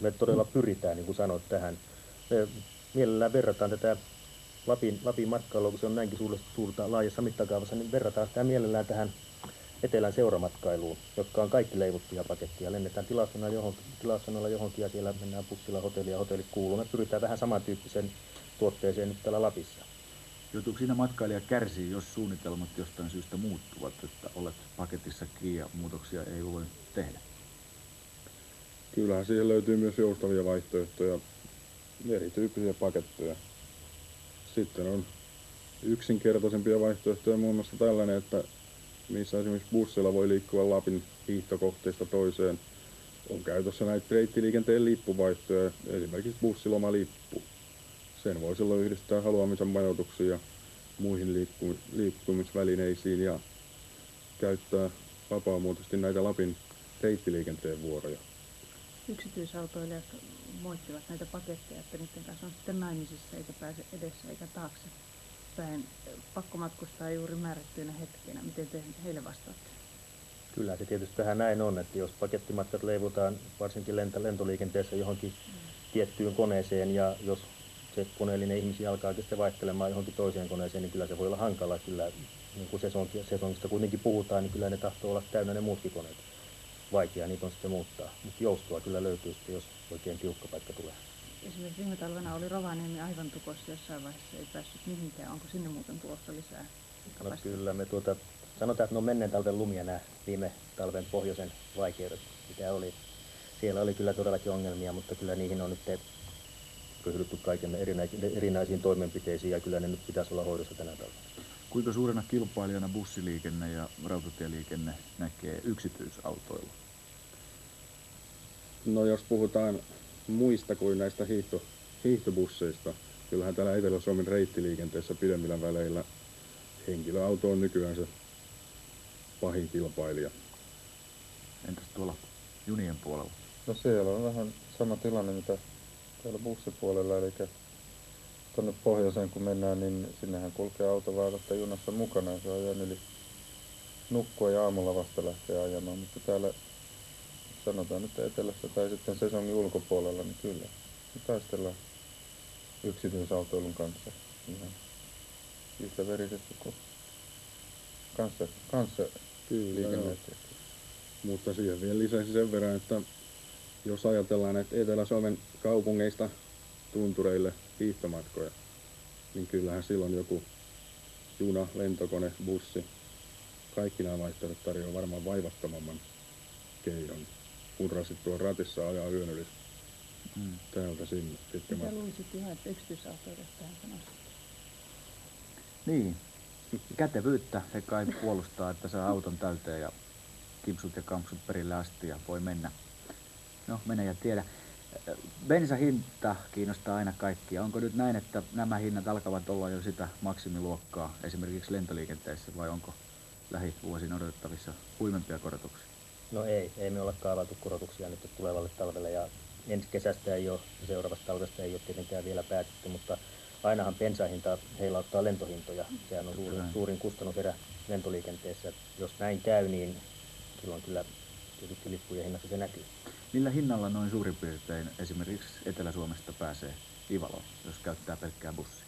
me todella pyritään, niin kuin sanoit, tähän. Me mielellään verrataan tätä Lapin matkailua, kun se on näinkin suurta laajassa mittakaavassa, niin verrataan sitä mielellään tähän etelän seuramatkailuun, jotka on kaikki leivottuja pakettia. Lennetään tilaussanalla johonkin ja siellä mennään bussilla hotellia, hotellit kuuluu. Me pyritään vähän samantyyppiseen tuotteeseen nyt täällä Lapissa. Joutuuko siinä matkailija kärsii, jos suunnitelmat jostain syystä muuttuvat, että olet paketissa kiinni ja muutoksia ei voi tehdä? Kyllähän siihen löytyy myös joustavia vaihtoehtoja, erityyppisiä paketteja. Sitten on yksinkertaisempia vaihtoehtoja, muun muassa tällainen, että missä esimerkiksi bussilla voi liikkua Lapin hiihtokohteesta toiseen. On käytössä näitä reittiliikenteen lippuvaihtoja, esimerkiksi bussilomalippu. Sen voi silloin yhdistää haluamisen majoituksiin ja muihin liikkumisvälineisiin ja käyttää vapaamuotoisesti näitä Lapin reittiliikenteen vuoroja. Yksityisautoilijat moittivat näitä paketteja, että niiden kanssa on sitten naimisissa eikä pääse edessä eikä taakse päin. Pakko matkustaa juuri määrättyinä hetkinä. Miten te heille vastaatte? Kyllä se tietysti vähän näin on, että jos pakettimatkat leivotaan varsinkin lentoliikenteessä johonkin tiettyyn koneeseen ja jos se koneellinen ihmisiä alkaa sitten vaihtelemaan johonkin toiseen koneeseen, niin kyllä se voi olla hankala. Kyllä, niin kuin sesongista kuitenkin puhutaan, niin kyllä ne tahtoo olla täynnä ne muutkin koneet. Vaikea niitä on sitten muuttaa, mutta joustoa kyllä löytyy sitten, jos oikein tiukka paikka tulee. Esimerkiksi viime talvena oli Rovaniemi aivan tukossa jossain vaiheessa, ei päässyt mihinkään. Onko sinne muuten tulossa lisää? No kyllä, me sanotaan, että ne on menneen talven lumia nämä viime talven pohjoisen vaikeudet, mitä oli. Siellä oli kyllä todellakin ongelmia, mutta kyllä niihin on nyt ryhdytty kaiken erinäisiin toimenpiteisiin ja kyllä ne nyt pitäisi olla hoidossa tänä talvena. Kuinka suurena kilpailijana bussiliikenne ja rautatieliikenne näkee yksityisautoilu? No jos puhutaan muista kuin näistä hiihtobusseista, kyllähän täällä Etelä-Suomen reittiliikenteessä pidemmillä väleillä henkilöauto on nykyään se pahin kilpailija. Entäs tuolla junien puolella? No siellä on vähän sama tilanne mitä täällä bussipuolella, eli tuonne pohjoiseen kun mennään, niin sinnehän kulkee autoväylästä junassa mukana ja se on ajan yli nukkua ja aamulla vasta lähtee ajamaan, mutta täällä sanotaan nyt etelässä tai sitten sesongin ulkopuolella, niin kyllä me taistellaan yksityisautoilun kanssa ihan yhtä verisesti kuin kanssa liikennöitsijöitä. Mutta siihen vielä lisäisi sen verran, että jos ajatellaan näitä Etelä-Suomen kaupungeista tuntureille hiihtomatkoja, niin kyllähän silloin joku juna, lentokone, bussi, kaikki nämä vaihtoehdot tarjoaa varmaan vaivattomamman keinon, kun rasittua ratissa ajaa yön yli täältä sinne. Mitä luulisit ihan, että yksityisautoilijat tähän sanoisit? Niin, kätevyyttä he kai puolustaa, että saa auton täyteen ja kipsut ja kampsut perille asti ja voi mennä. No, mene ja tiedä. Bensahinta kiinnostaa aina kaikkia. Onko nyt näin, että nämä hinnat alkavat olla jo sitä maksimiluokkaa esimerkiksi lentoliikenteessä vai onko lähivuosina odotettavissa huimempia korotuksia? No ei me olla kaavailtu korotuksia nyt tulevalle talvelle ja ensi kesästä ei ole, seuraavasta talvesta ei ole tietenkään vielä päätetty, mutta ainahan bensahinta heilauttaa lentohintoja. Sehän on suurin kustannuserä lentoliikenteessä. Jos näin käy, niin silloin kyllä tietysti lippujen hinnassa se näkyy. Millä hinnalla noin suurin piirtein esimerkiksi Etelä-Suomesta pääsee Ivaloon, jos käyttää pelkkää bussia?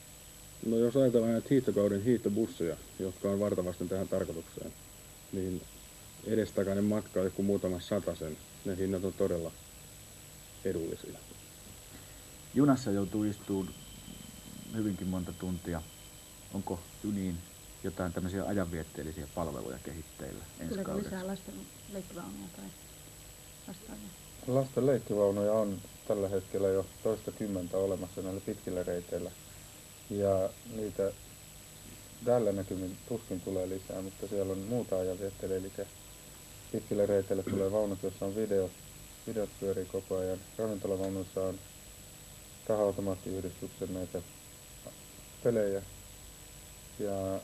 No jos ajatellaan näitä hiihtokauden hiihtobusseja, jotka on vartavasten tähän tarkoitukseen, niin edestakainen matka on joku muutama satasen. Ne hinnat on todella edullisia. Junassa joutuu istumaan hyvinkin monta tuntia. Onko juniin jotain tämmöisiä ajanvietteellisiä palveluja kehitteillä ensi Tuleeko kaudeksi? lisää lasten leikkivaunuja tai vastaavia? Lasten leikkivaunuja on tällä hetkellä jo toistakymmentä olemassa näillä pitkillä reiteillä. Ja niitä tällä näkymin tuskin tulee lisää, mutta siellä on muuta ajanviettelyä. Eli pitkillä reiteillä tulee vaunut, joissa on videot pyörii koko ajan. Ravintolavaunuissa on raha-automaattiyhdistyksen näitä pelejä. Ja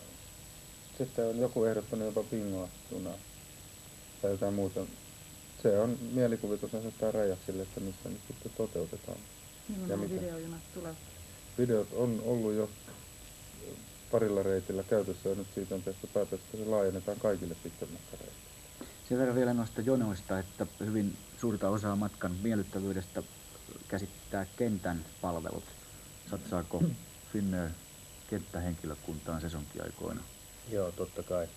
sitten on joku ehdottanut jopa bingoa junaa tai jotain muuta. Se on mielikuvitus asettaa rajat sille, että missä nyt sitten toteutetaan. Milloin on videojunat tulevat? Videot on ollut jo parilla reitillä käytössä ja nyt siitä on tehty päätös, että se laajennetaan kaikille pitkän matkan reitille. Sen verran vielä noista jonoista, että hyvin suurta osaa matkan miellyttävyydestä käsittää kentän palvelut. Satsaako Finnair kenttähenkilökuntaan sesonkiaikoina? Joo, totta kai.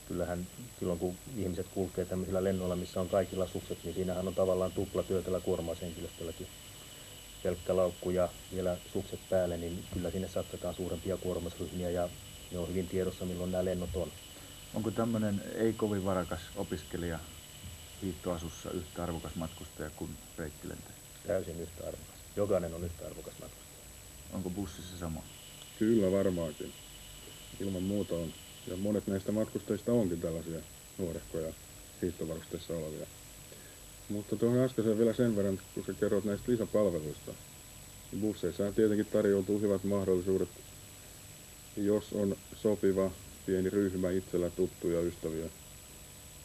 Kyllähän silloin kun ihmiset kulkee tämmöisillä lennoilla, missä on kaikilla sukset, niin siinähän on tavallaan tuplatyö tällä kuormaushenkilöstölläkin. Pelkkä laukku ja vielä sukset päälle, niin kyllä sinne satsataan suurempia kuormausryhmiä ja ne on hyvin tiedossa, milloin nämä lennot on. Onko tämmöinen ei kovin varakas opiskelija hiihtoasussa yhtä arvokas matkustaja kuin reittilentäjä? Täysin yhtä arvokas. Jokainen on yhtä arvokas matkustaja. Onko bussissa sama? Kyllä varmaankin. Ilman muuta on. Ja monet näistä matkustajista onkin tällaisia nuorehkoja hiihtovarusteissa olevia. Mutta tuohon äskeiseen vielä sen verran, kun sä kerrot näistä lisäpalveluista. Busseissa tietenkin tarjoutuu hyvät mahdollisuudet, jos on sopiva pieni ryhmä itsellä tuttuja ystäviä,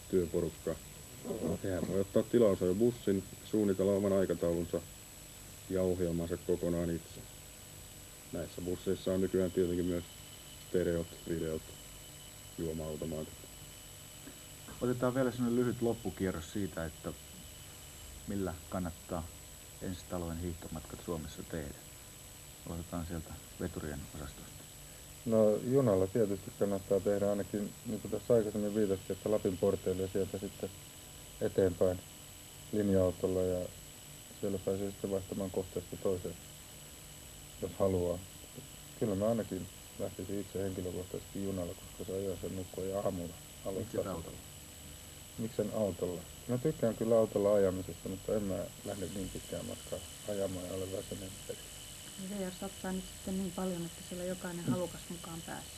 työporukka. Hehän voi ottaa tilausajo bussin, suunnitella oman aikataulunsa ja ohjelmansa kokonaan itse. Näissä busseissa on nykyään tietenkin myös stereot, videot, juoma-automaatit. Otetaan vielä sellainen lyhyt loppukierros siitä, että millä kannattaa ensi talven hiihtomatkat Suomessa tehdä. Aloitetaan sieltä veturien osastosta. No junalla tietysti kannattaa tehdä ainakin, niin kuin tässä aikaisemmin viitattiin, että Lapin porteille ja sieltä sitten eteenpäin linja-autolla ja siellä pääsee sitten vaihtamaan kohteesta toiseen, jos haluaa. Kyllä mä ainakin lähtisin itse henkilökohtaisesti junalla, koska se ajaa sen nukkua ja aamulla aloittaa. Miksi autolla? Miksen autolla? Mä tykkään kyllä autolla ajamisesta, mutta en mä lähde niin pitkään matkaa ajamaan ja ole väsyneen perillä. VR satsaa nyt sitten niin paljon, että siellä jokainen halukas mukaan pääsee.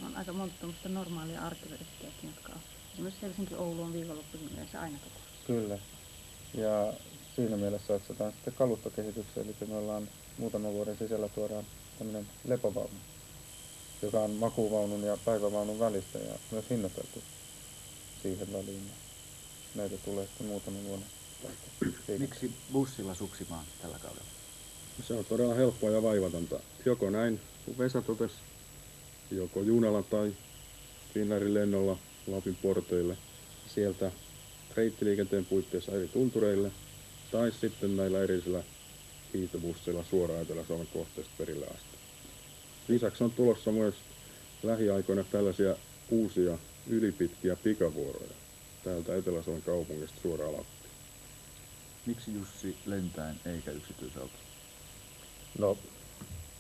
On aika monta tämmöistä normaalia arkireittejäkin, jotka on. Esimerkiksi Helsinki-Oulu on viikonloppuisin yleensä aina koko. Kyllä. Ja siinä mielessä satsataan sitten kalustokehitykseen, eli me ollaan muutaman vuoden sisällä tuodaan tämmöinen lepovaunu, joka on makuuvaunun ja päivävaunun välissä ja myös hinnoiteltu siihen väliin. Näitä tulee sitten muutaman vuoden päästä. Miksi bussilla suksimaan tällä kaudella? Se on todella helppoa ja vaivatonta. Joko näin, kun Vesa totesi, joko junalla tai Finnairin lennolla Lapin porteille, sieltä reittiliikenteen puitteissa eri tuntureille, tai sitten näillä erillisillä hiihtobusseilla suoraan Etelä-Suomen kohteesta perille asti. Lisäksi on tulossa myös lähiaikoina tällaisia uusia ylipitkiä pikavuoroja täältä Etelä-Suomen kaupungista suoraan Lappiin. Miksi Jussi lentäen eikä yksityisauto? No,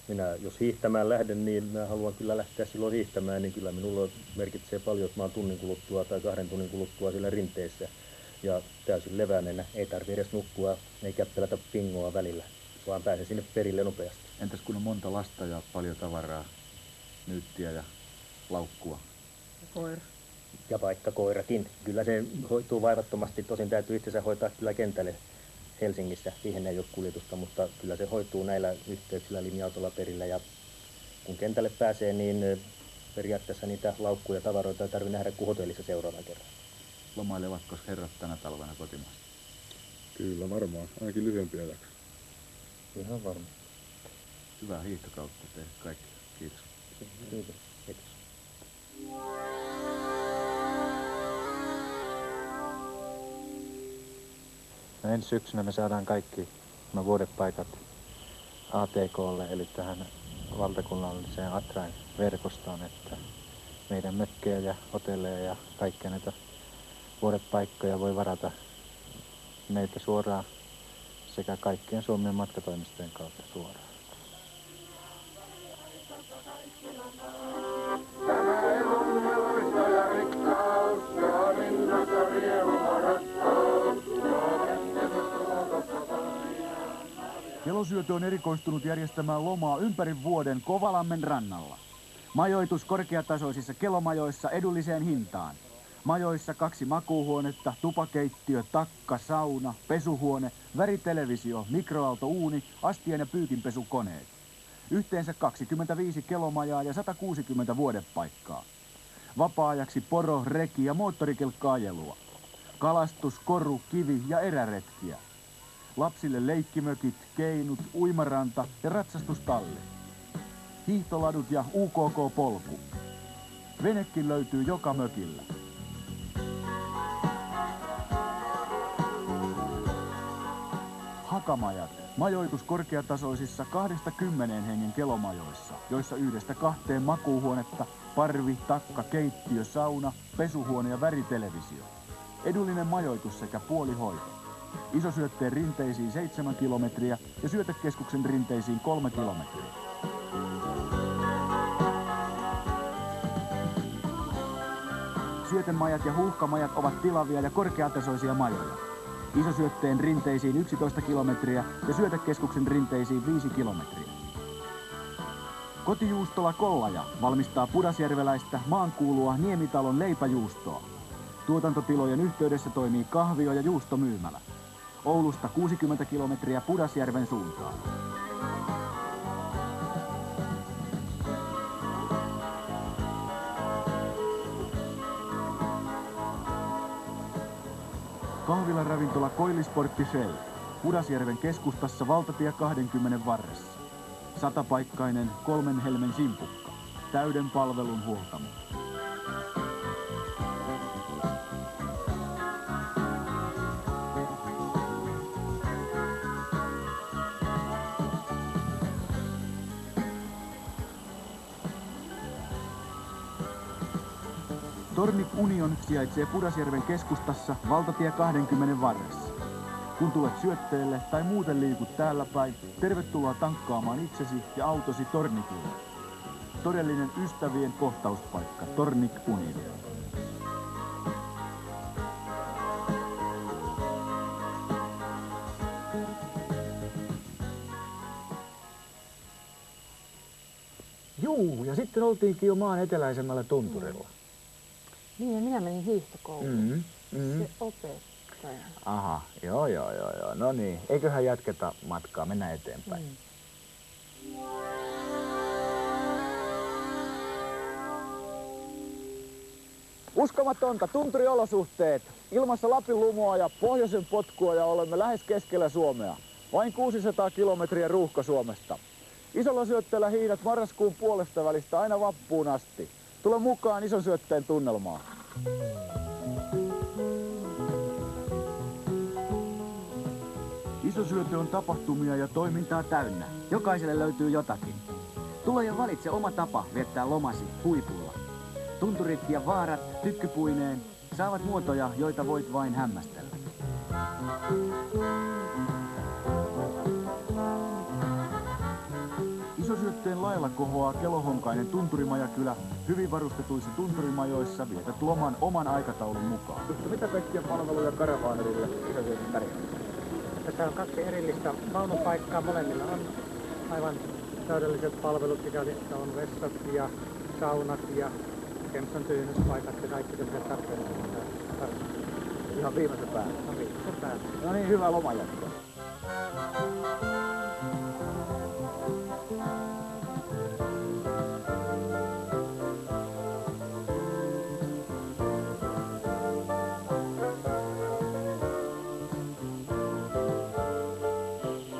minä jos hiihtämään lähden, niin mä haluan kyllä lähteä silloin hiihtämään, niin kyllä minulla merkitsee paljon, että mä oon tunnin kuluttua tai 2 tunnin kuluttua siellä rinteessä. Ja täysin levääneenä, ei tarvitse edes nukkua, ei käppelätä pingoa välillä, vaan pääsen sinne perille nopeasti. Entäs kun on monta lasta ja paljon tavaraa, nyyttiä ja laukkua? Ja koira. Ja vaikka koirakin. Kyllä se hoituu vaivattomasti, tosin täytyy itsensä hoitaa kyllä kentälle Helsingissä, siihen ei ole kuljetusta, mutta kyllä se hoituu näillä yhteyksillä linja-autolla perillä. Ja kun kentälle pääsee, niin periaatteessa niitä laukkuja ja tavaroita ei tarvitse nähdä kuin hotellissa seuraavan kerran. Lomailevatko herrat tänä talvena kotimaassa? Kyllä varmaan, ainakin lyhyempiä jaksoja. Ihan varmaan. Hyvää hiihtokautta teille kaikille. Kiitos. Kiitos. Kiitos. No ensi syksynä me saadaan kaikki nämä vuodepaikat ATK:lle, eli tähän valtakunnalliseen ATRAin verkostoon, että meidän mökkejä ja hotelleja ja kaikkia näitä vuodepaikkoja voi varata meiltä suoraan sekä kaikkien Suomen matkatoimistojen kautta suoraan. Kelosyötö on erikoistunut järjestämään lomaa ympäri vuoden Kovalammen rannalla. Majoitus korkeatasoisissa kelomajoissa edulliseen hintaan. Majoissa 2 makuuhuonetta, tupakeittiö, takka, sauna, pesuhuone, väritelevisio, mikroaaltouuni, astien ja pyykinpesukoneet. Yhteensä 25 kelomajaa ja 160 vuodepaikkaa. Vapaa-ajaksi poro, reki ja moottorikelkka-ajelua. Kalastus, koru, kivi ja eräretkiä. Lapsille leikkimökit, keinut, uimaranta ja ratsastustalli. Hiihtoladut ja UKK-polku. Venekin löytyy joka mökillä. Hakamajat. Majoitus korkeatasoisissa 2-10 hengen kelomajoissa, joissa 1-2 makuuhuonetta, parvi, takka, keittiö, sauna, pesuhuone ja väritelevisio. Edullinen majoitus sekä puolihoito. Isosyötteen rinteisiin 7 kilometriä ja syötekeskuksen rinteisiin 3 kilometriä. Syötemajat ja huuhkamajat ovat tilavia ja korkeatasoisia majoja. Isosyötteen rinteisiin 11 kilometriä ja syötekeskuksen rinteisiin 5 kilometriä. Kotijuustola Kollaja valmistaa pudasjärveläistä maankuulua Niemitalon leipäjuustoa. Tuotantotilojen yhteydessä toimii kahvio- ja juustomyymälä. Oulusta 60 kilometriä Pudasjärven suuntaan. Kahvilaravintola Koillisportti Shell. Pudasjärven keskustassa valtatie 20 varressa. 100-paikkainen 3 helmen simpukka. Täyden palvelun huoltamo. Tornik Union sijaitsee Pudasjärven keskustassa valtatie 20 varressa. Kun tulet syötteelle tai muuten liikut täällä päin, tervetuloa tankkaamaan itsesi ja autosi Tornikille. Todellinen ystävien kohtauspaikka, Tornik Union. Juu, ja sitten oltiinkin jo maan eteläisemmällä tunturilla. Niin, ja minä menin hiihtokouluun. Se opettaja. Aha, joo. No niin, eiköhän jatketa matkaa, mennään eteenpäin. Uskomatonta, tunturiolosuhteet. Ilmassa Lapin lumua ja pohjoisen potkua ja olemme lähes keskellä Suomea. Vain 600 kilometriä Ruuhka-Suomesta. Isolla syötteellä hiihdät marraskuun puolesta välistä aina vappuun asti. Tule mukaan ison syötteen tunnelmaan. Isosyöte on tapahtumia ja toimintaa täynnä. Jokaiselle löytyy jotakin. Tule ja valitse oma tapa viettää lomasi huipulla. Tunturit ja vaarat tykkypuineen saavat muotoja, joita voit vain hämmästellä. Isosyötteen lailla kohoaa Kelohonkainen tunturimajakylä. Hyvin varustetuissa tunturimajoissa vietät loman oman aikataulun mukaan. Mitä kaikkia palveluja Karavaanille Isosyöten tarjoaa? Tässä on 2 erillistä vaunupaikkaa. Molemmilla on aivan täydelliset palvelut, mikäli on vessat ja saunat ja kempsan tyynyspaikat ja kaikki tämmöiset tarpeelliset. Ihan viimeisen päälle. No viimeisen päälle. No niin, hyvää lomanjatkoa.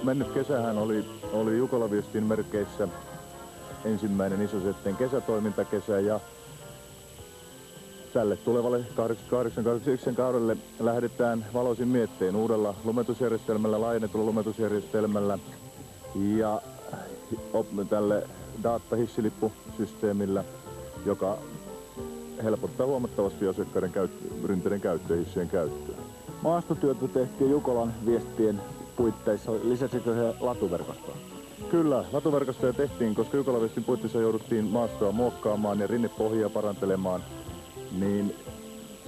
Mennyt kesähän oli Jukola-Viestin merkeissä ensimmäinen Isosyötteen kesätoimintakesä ja tälle tulevalle 88-89 kaudelle lähdetään valoisin miettein uudella lumetusjärjestelmällä, laajennetulla lumetusjärjestelmällä ja tälle data-hissilippusysteemillä, joka helpottaa huomattavasti asiakkaiden rinteiden käyttöä ja hissien käyttöä. Maastotyötä tehtiin Jukolan viestien puitteissa. Lisäsikö se latuverkostoa? Kyllä, latuverkostoja tehtiin, koska Jukolan viestin puitteissa jouduttiin maastoa muokkaamaan ja rinnepohjia parantelemaan, niin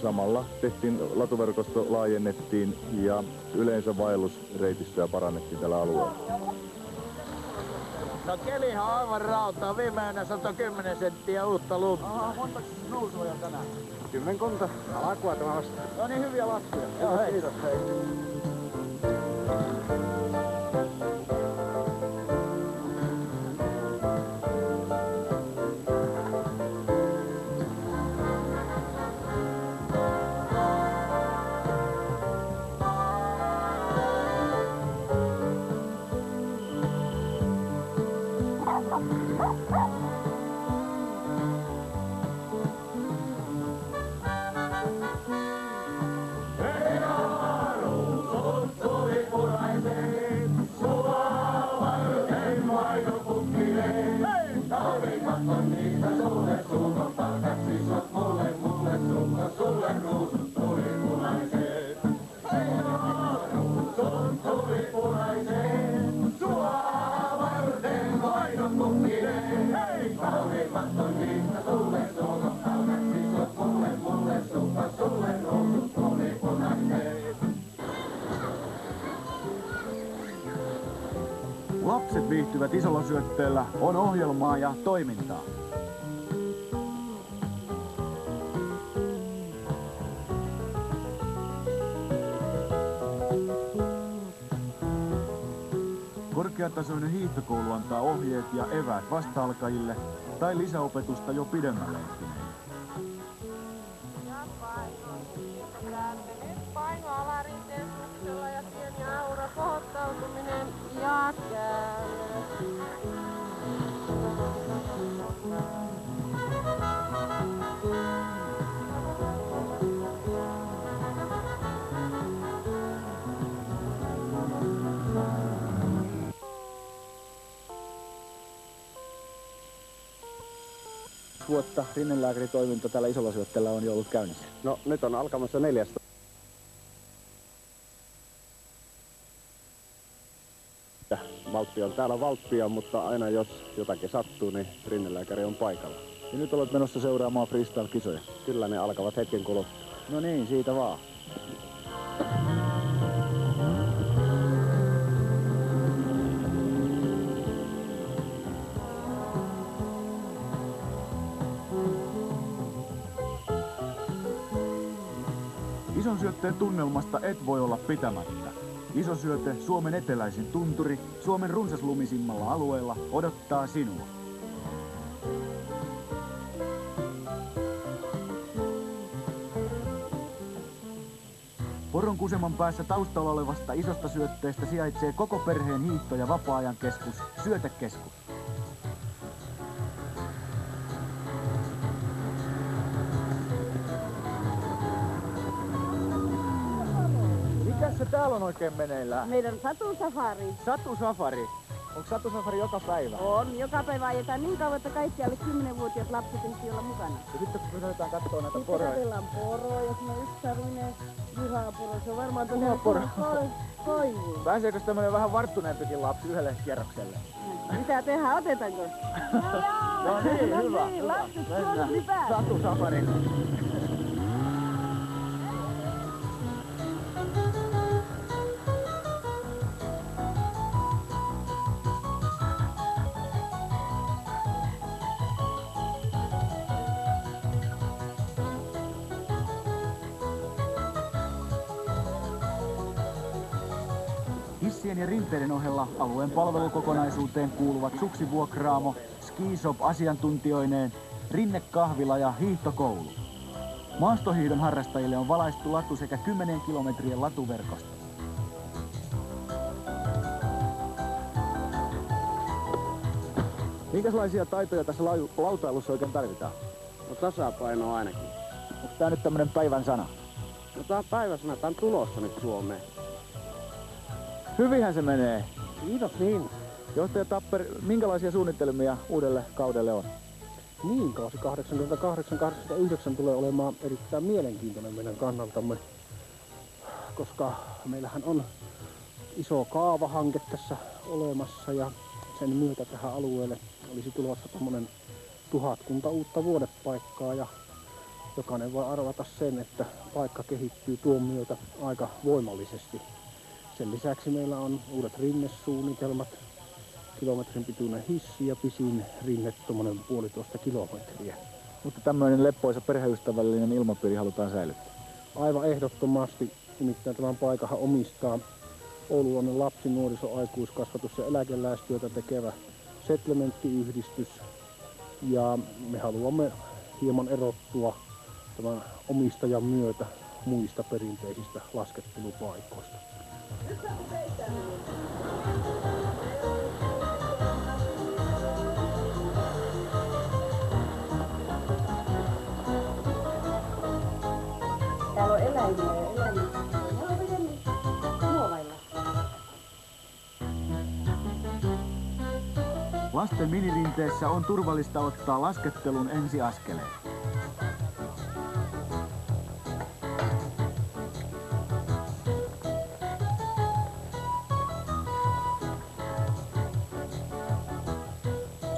samalla tehtiin latuverkosto, laajennettiin ja yleensä vaellusreitistöä parannettiin tällä alueella. No kelihan on aivan rautaa. Viimeinen 110 senttiä uutta lunta. Aha, montako nousua jo tänään? 10 alakua tämä vasta. No niin, hyviä laskuja. Joo, hei. Kiitos, hei. Lapset viihtyvät isolla syötteellä, on ohjelmaa ja toimintaa. Korkeatasoinen hiihtokoulu antaa ohjeet ja eväät vasta-alkajille tai lisäopetusta jo pidemmälle ehtineille. Paino alarinteen suksella ja pieni aura, kohottautuminen ja käänne. Vuotta rinnelääkäritoiminta täällä isolla syötteellä on jo ollut käynnissä. No nyt on alkamassa 4. Valtti on täällä valttia, mutta aina jos jotakin sattuu, niin rinnelääkäri on paikalla. Ja nyt olet menossa seuraamaan freestyle-kisoja? Kyllä ne alkavat hetken kuluttua. No niin, siitä vaan. Ison syötteen tunnelmasta et voi olla pitämättä. Iso syöte, Suomen eteläisin tunturi, Suomen runsaslumisimmalla alueella, odottaa sinua. Poronkuseman päässä taustalla olevasta isosta syötteestä sijaitsee koko perheen hiihto- ja vapaa-ajan keskus, Syötekeskus. Mikäs se täällä on oikein meneillään? Meidän satusafari. Satusafari? Onko satusafari joka päivä? On, joka päivä ajetaan niin kauan, että kaikki alle 10-vuotiaat lapset ehtii olla mukana. Ja sitten kun pysytään kattoo näitä sitten poroja. Sitten katsellaan poroja, jos on yksisarvinen lihaporo. Se on varmaan Lihaporo. koivu. Pääseekö tämmönen vähän varttuneempikin lapsi yhdelle kierrokselle? Mitä tehdään, otetaanko? No niin, hyvä. Niin, lapset Mennään. hyvä. Satusafari. Hissien ja rinteiden ohella alueen palvelukokonaisuuteen kuuluvat suksivuokraamo, skishop asiantuntijoineen, rinnekahvila ja hiihtokoulu. Maastohiidon harrastajille on valaistu latu sekä 10 kilometrien latuverkosto. Minkälaisia taitoja tässä lautailussa oikein tarvitaan? No tasapaino ainakin. Onko tää nyt tämmönen päivän sana? No tää päiväsana, tää on tulossa nyt Suomeen. Hyvinhän se menee. Kiitos niin. Johtaja Tapper, minkälaisia suunnitelmia uudelle kaudelle on? Niin, kausi 88-89 tulee olemaan erittäin mielenkiintoinen meidän kannaltamme, koska meillähän on iso kaavahanke tässä olemassa ja sen myötä tähän alueelle olisi tulossa tommonen 1000 uutta vuodepaikkaa ja jokainen voi arvata sen, että paikka kehittyy tuon myötä aika voimallisesti. Sen lisäksi meillä on uudet rinnesuunnitelmat, kilometrin pituinen hissi ja pisin rinne tuommoinen 1,5 kilometriä. Mutta tämmöinen leppoisa perheystävällinen ilmapiiri halutaan säilyttää. Aivan ehdottomasti, nimittäin tämän paikahan omistaa Oululainen lapsi-, nuoriso-, aikuiskasvatus- ja eläkeläistyötä tekevä settlementtiyhdistys. Ja me haluamme hieman erottua tämän omistajan myötä muista perinteisistä laskettelupaikoista. Täällä on eläimiä ja eläimiä. Ne on vedennyt muovailla. Lasten minirinteessä on turvallista ottaa laskettelun ensiaskeleet.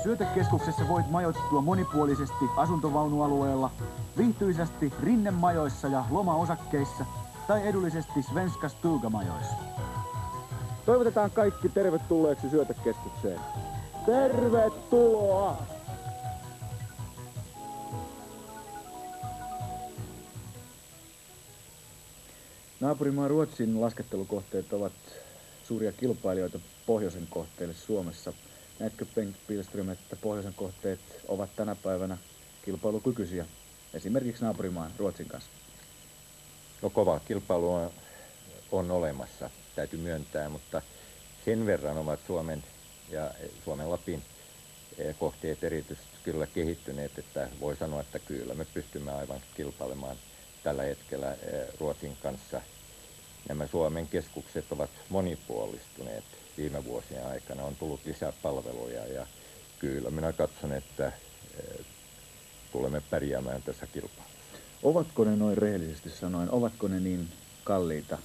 Syötekeskuksessa voit majoittua monipuolisesti asuntovaunualueella, viihtyisästi rinnemajoissa ja lomaosakkeissa tai edullisesti Svenska Stuga-majoissa. Toivotetaan kaikki tervetulleeksi syötekeskukseen. Tervetuloa! Naapurimaa Ruotsin laskettelukohteet ovat suuria kilpailijoita pohjoisen kohteille Suomessa. Näetkö, Bengt Pilström, että pohjoisen kohteet ovat tänä päivänä kilpailukykyisiä, esimerkiksi naapurimaan Ruotsin kanssa? No, kovaa kilpailua on olemassa, täytyy myöntää, mutta sen verran ovat Suomen ja Suomen Lapin kohteet erityisesti kyllä kehittyneet, että voi sanoa, että kyllä me pystymme aivan kilpailemaan tällä hetkellä Ruotsin kanssa. Nämä Suomen keskukset ovat monipuolistuneet viime vuosien aikana, on tullut lisää palveluja ja kyllä minä katson, että tulemme pärjäämään tässä kilpailussa. Ovatko ne noin rehellisesti sanoen, ovatko ne niin kalliita,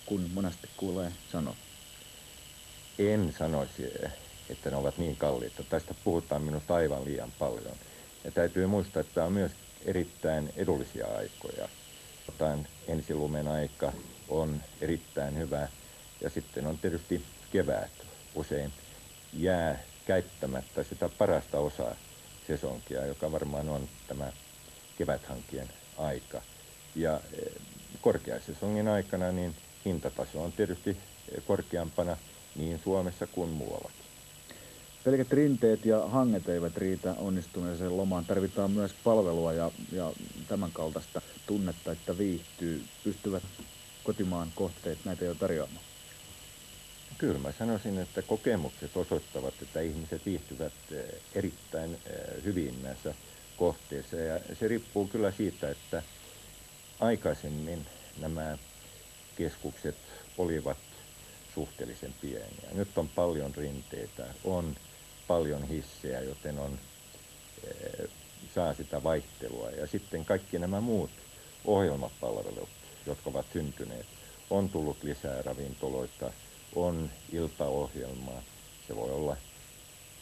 kun monesti kuulee sanoa? En sanoisi, että ne ovat niin kalliita. Tästä puhutaan minusta aivan liian paljon. Ja täytyy muistaa, että tämä on myös erittäin edullisia aikoja. Ensilumen aika on erittäin hyvä ja sitten on tietysti kevät. Usein jää käyttämättä sitä parasta osaa sesonkia, joka varmaan on tämä keväthankien aika. Ja korkeasesongin aikana niin hintataso on tietysti korkeampana niin Suomessa kuin muuallakin. Pelkät rinteet ja hanget eivät riitä onnistuneeseen lomaan. Tarvitaan myös palvelua ja tämän kaltaista tunnetta, että viihtyy. Pystyvät kotimaan kohteet näitä jo tarjoamaan? Kyllä mä sanoisin, että kokemukset osoittavat, että ihmiset viihtyvät erittäin hyvin näissä kohteissa. Ja se riippuu kyllä siitä, että aikaisemmin nämä keskukset olivat suhteellisen pieniä. Nyt on paljon rinteitä, on paljon hissejä, joten saa sitä vaihtelua. Ja sitten kaikki nämä muut ohjelmapalvelut, jotka ovat syntyneet, on tullut lisää ravintoloita, on iltaohjelmaa, se voi olla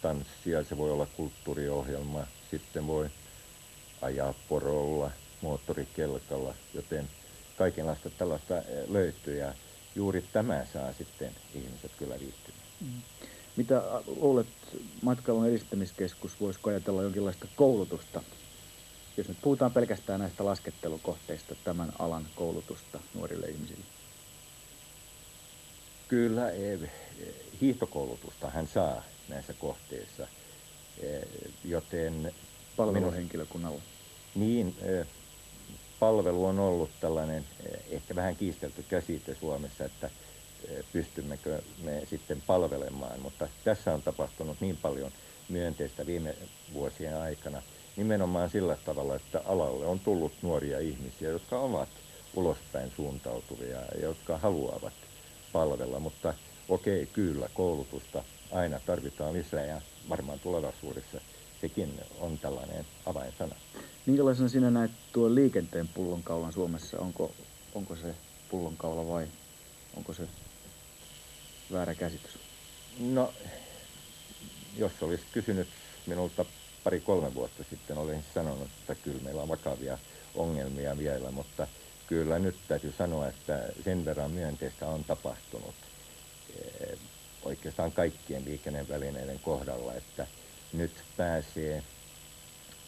tanssia, se voi olla kulttuuriohjelma, sitten voi ajaa porolla, moottorikelkalla, joten kaikenlaista tällaista löytyy ja juuri tämä saa sitten ihmiset kyllä viihtymään. Mitä luulet, matkailun edistämiskeskus, voisiko ajatella jonkinlaista koulutusta? Jos nyt puhutaan pelkästään näistä laskettelukohteista, tämän alan koulutusta nuorille ihmisille. Kyllä, hiihtokoulutusta hän saa näissä kohteissa, joten palveluhenkilökunnalla. Niin, palvelu on ollut tällainen ehkä vähän kiistelty käsite Suomessa, että pystymmekö me sitten palvelemaan, mutta tässä on tapahtunut niin paljon myönteistä viime vuosien aikana, nimenomaan sillä tavalla, että alalle on tullut nuoria ihmisiä, jotka ovat ulospäin suuntautuvia ja jotka haluavat palvella, mutta okei, kyllä, koulutusta aina tarvitaan lisää ja varmaan tulevaisuudessa sekin on tällainen avainsana. Minkälaisena sinä näet tuon liikenteen pullonkaulan Suomessa? Onko se pullonkaula vai onko se väärä käsitys? No, jos olisi kysynyt minulta 2-3 vuotta sitten, olisin sanonut, että kyllä meillä on vakavia ongelmia vielä, mutta kyllä nyt täytyy sanoa, että sen verran myönteistä on tapahtunut oikeastaan kaikkien liikennevälineiden kohdalla, että nyt pääsee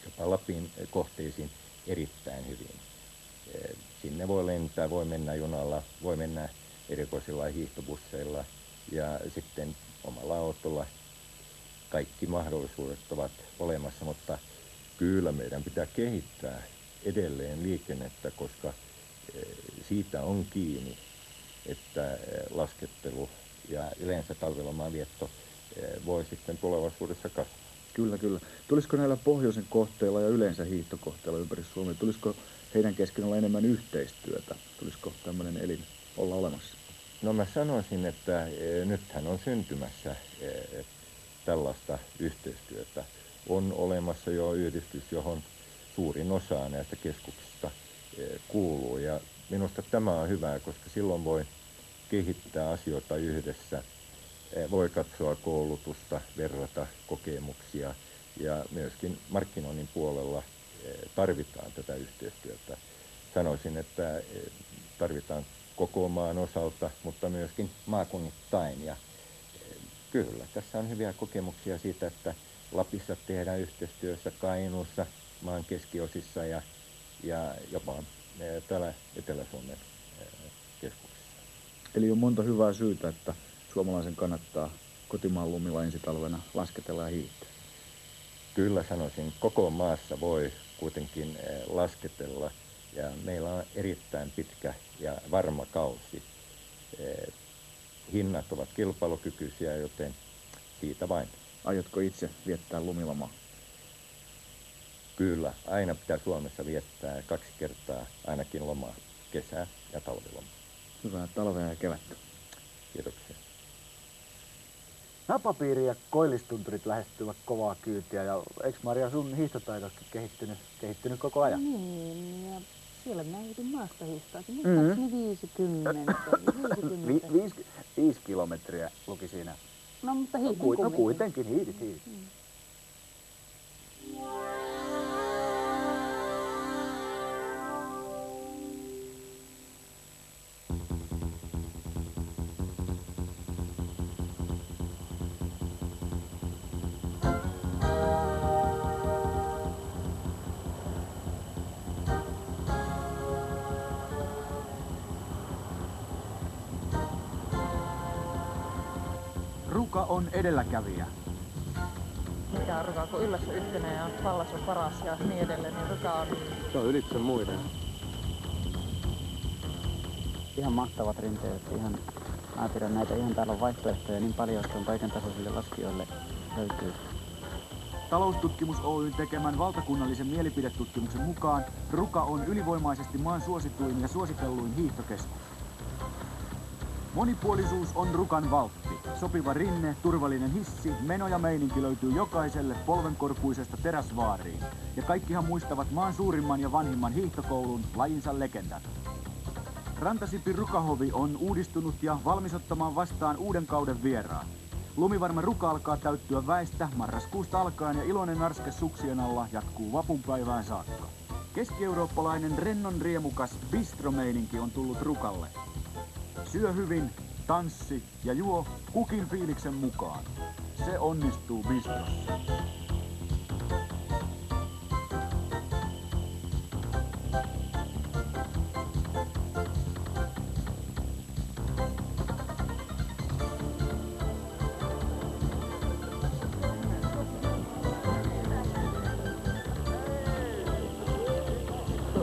jopa Lapin kohteisiin erittäin hyvin. Sinne voi lentää, voi mennä junalla, voi mennä erikoisilla hiihtobusseilla ja sitten omalla autolla. Kaikki mahdollisuudet ovat olemassa, mutta kyllä meidän pitää kehittää edelleen liikennettä, koska siitä on kiinni, että laskettelu ja yleensä talviloman vietto voi sitten tulevaisuudessa kasvaa. Kyllä, kyllä. Tulisiko näillä pohjoisen kohteilla ja yleensä hiihtokohteilla ympäri Suomea, tulisiko heidän kesken olla enemmän yhteistyötä? Tulisiko tämmöinen elin olla olemassa? No mä sanoisin, että nythän on syntymässä tällaista yhteistyötä. On olemassa jo yhdistys, johon suurin osa näistä keskuksista kuuluu. Ja minusta tämä on hyvä, koska silloin voi kehittää asioita yhdessä. Voi katsoa koulutusta, verrata kokemuksia ja myöskin markkinoinnin puolella tarvitaan tätä yhteistyötä. Sanoisin, että tarvitaan koko maan osalta, mutta myöskin maakunnittain. Ja kyllä, tässä on hyviä kokemuksia siitä, että Lapissa tehdään yhteistyössä, Kainuussa, maan keskiosissa ja jopa täällä Etelä-Suomen keskuksissa. Eli on monta hyvää syytä, että suomalaisen kannattaa kotimaan lumilla ensi talvena lasketella ja hiihtää. Kyllä sanoisin, koko maassa voi kuitenkin lasketella ja meillä on erittäin pitkä ja varma kausi. Hinnat ovat kilpailukykyisiä, joten siitä vain. Aiotko itse viettää lumilomaa? Kyllä, aina pitää Suomessa viettää 2 kertaa ainakin lomaa, kesä- ja talvilomaa. Hyvää talvea ja kevättä. Kiitoksia. Napapiiri ja koillistunturit lähestyvät kovaa kyytiä ja eikö Maria sun hiihtotaitokin kehittynyt koko ajan? Niin, ja siellä minä yritin maasta hiihtaakin. Mhm. Muistaakseni 50. 5 kilometriä luki siinä. No mutta hiihdin No kuitenkin, hiidit. Ruka on edelläkävijä. Mikä on Ruka, kun Ylläs on ykkönen ja Pallas on paras ja niin edelleen, niin Ruka on... Se on ylitse muiden. Ihan mahtavat rinteet. Mä pidän näitä ihan täällä on vaihtoehtoja niin paljon, että on kaiken tasoisille laskijoille löytyy. Taloustutkimus Oyn tekemän valtakunnallisen mielipidetutkimuksen mukaan Ruka on ylivoimaisesti maan suosituin ja suositelluin hiihtokeskus. Monipuolisuus on Rukan valtti. Sopiva rinne, turvallinen hissi, meno ja meininki löytyy jokaiselle polvenkorkuisesta Teräsvaariin. Ja kaikkihan muistavat maan suurimman ja vanhimman hiihtokoulun, lajinsa legendan. Rantasipin Rukahovi on uudistunut ja valmis ottamaan vastaan uuden kauden vieraan. Lumivarma Ruka alkaa täyttyä väistä marraskuusta alkaen ja iloinen narske suksien alla jatkuu vapunpäivään saakka. Keski-eurooppalainen rennon riemukas bistromeininki on tullut Rukalle. Syö hyvin, tanssi ja juo kukin fiiliksen mukaan. Se onnistuu bistrossa.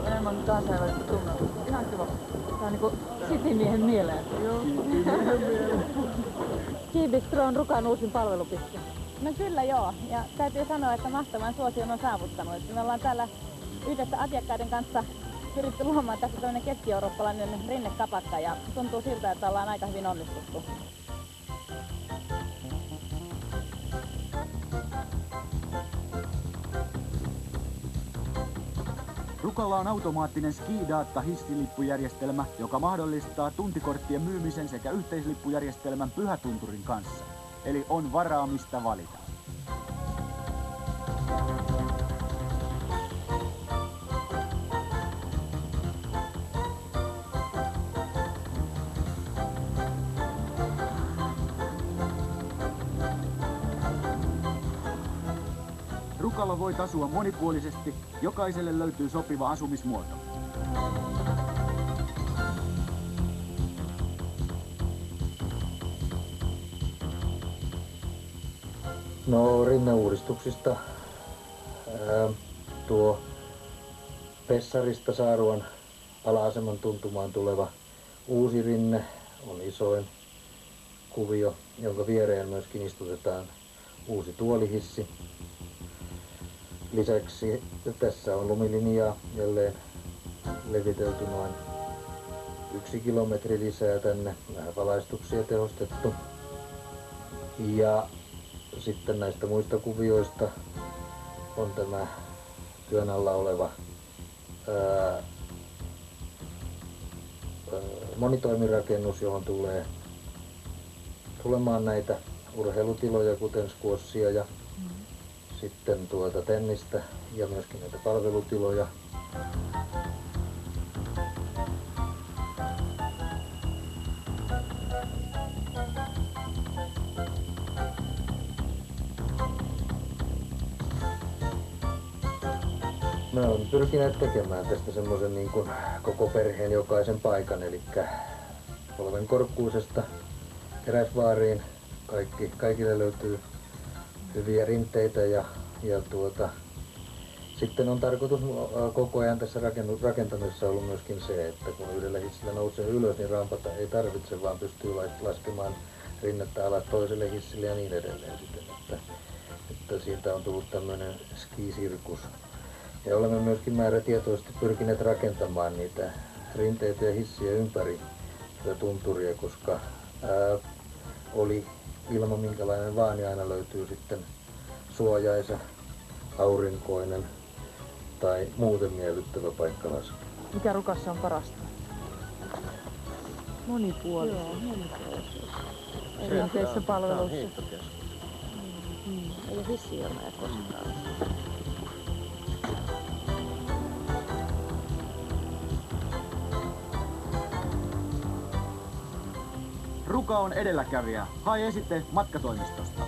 Enemmän kansainvälistä tunnelmaa. Ihan kiva. Tää on niinku Citymiehen mieleen. Joo. Skibistro on Rukan uusin palvelupiste. No kyllä joo, ja täytyy sanoa, että mahtavan suosion on saavuttanut. Me ollaan täällä yhdessä asiakkaiden kanssa pyritty luomaan tässä tämmöinen keski-eurooppalainen rinnekapakka ja tuntuu siltä, että ollaan aika hyvin onnistuttu. Rukalla on automaattinen Ski-Data hissilippujärjestelmä, joka mahdollistaa tuntikorttien myymisen sekä yhteislippujärjestelmän Pyhätunturin kanssa. Eli on varaa mistä valita. Rukalla voit asua monipuolisesti, jokaiselle löytyy sopiva asumismuoto. No rinneuudistuksista tuo Pessarista Saaruan ala-aseman tuntumaan tuleva uusi rinne on isoin kuvio, jonka viereen myöskin istutetaan uusi tuolihissi. Lisäksi tässä on lumilinjaa jälleen levitelty noin 1 kilometri lisää tänne, vähän valaistuksia tehostettu. Ja sitten näistä muista kuvioista on tämä työn alla oleva monitoimirakennus, johon tulee tulemaan näitä urheilutiloja, kuten squashia ja sitten tennistä ja myöskin näitä palvelutiloja. Me olemme pyrkineet tekemään tästä semmoisen niin kuin koko perheen jokaisen paikan, eli Polvenkorkkuusesta Keräsvaariin kaikille löytyy hyviä rinteitä ja sitten on tarkoitus koko ajan tässä rakentamisessa ollut myöskin se, että kun yhdellä hissillä nousee ylös, niin rampata ei tarvitse, vaan pystyy laskemaan rinnettä alas toiselle hissille ja niin edelleen sitten, että siitä on tullut tämmöinen skisirkus. Ja olemme myöskin määrätietoisesti pyrkineet rakentamaan niitä rinteitä ja hissiä ympäri tunturia, koska oli ilma minkälainen vaan, niin aina löytyy sitten suojaisa, aurinkoinen tai muuten miellyttävä paikka laskea. Mikä Rukassa on parasta? Monipuolisuus. Joo, monipuolisuus. Erinteisessä palvelussa. Ei ole hissijonoja koskaan. Ruka on edelläkävijä. Hae esite matkatoimistosta.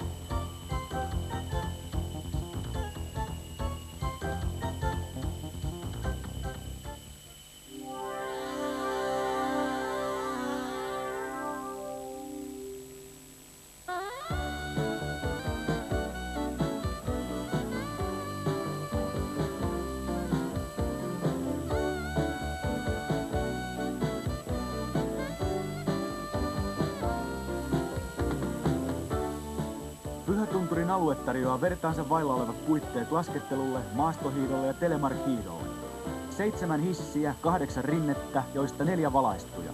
Pyhätunturin alue tarjoaa vertaansa vailla olevat puitteet laskettelulle, maastohiidolle ja telemarkhiidolle. 7 hissiä, 8 rinnettä, joista 4 valaistuja.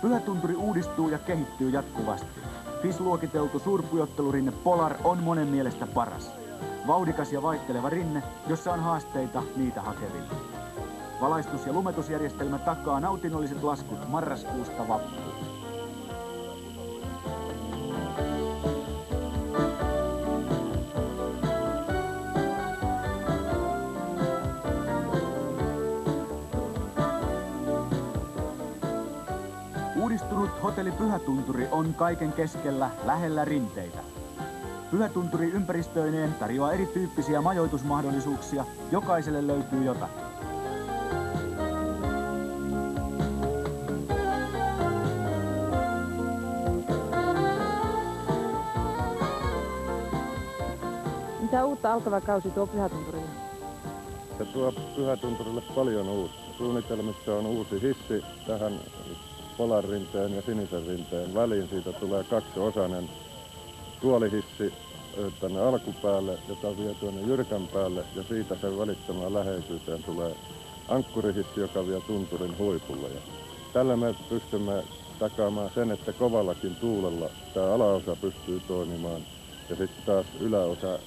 Pyhätunturi uudistuu ja kehittyy jatkuvasti. FIS-luokiteltu suurpujottelurinne Polar on monen mielestä paras. Vauhdikas ja vaihteleva rinne, jossa on haasteita niitä hakeville. Valaistus- ja lumetusjärjestelmä takaa nautinnolliset laskut marraskuusta vappuun. Uudistunut hotelli Pyhätunturi on kaiken keskellä lähellä rinteitä. Pyhätunturi ympäristöineen tarjoaa erityyppisiä majoitusmahdollisuuksia, jokaiselle löytyy jotakin. Mitä uutta alkava kausi tuo Pyhätunturille? Se tuo Pyhätunturille paljon uutta. Suunnitelmissa on uusi hissi tähän Polar-rinteen ja sinisen rinteen väliin. Siitä tulee 2-osainen tuolihissi tänne alkupäälle, jota vie tuonne jyrkän päälle, ja siitä sen välittömään läheisyyteen tulee ankkurihissi, joka vie tunturin huipulle. Ja tällä me pystymme takaamaan sen, että kovallakin tuulella tämä alaosa pystyy toimimaan, ja sitten taas yläosa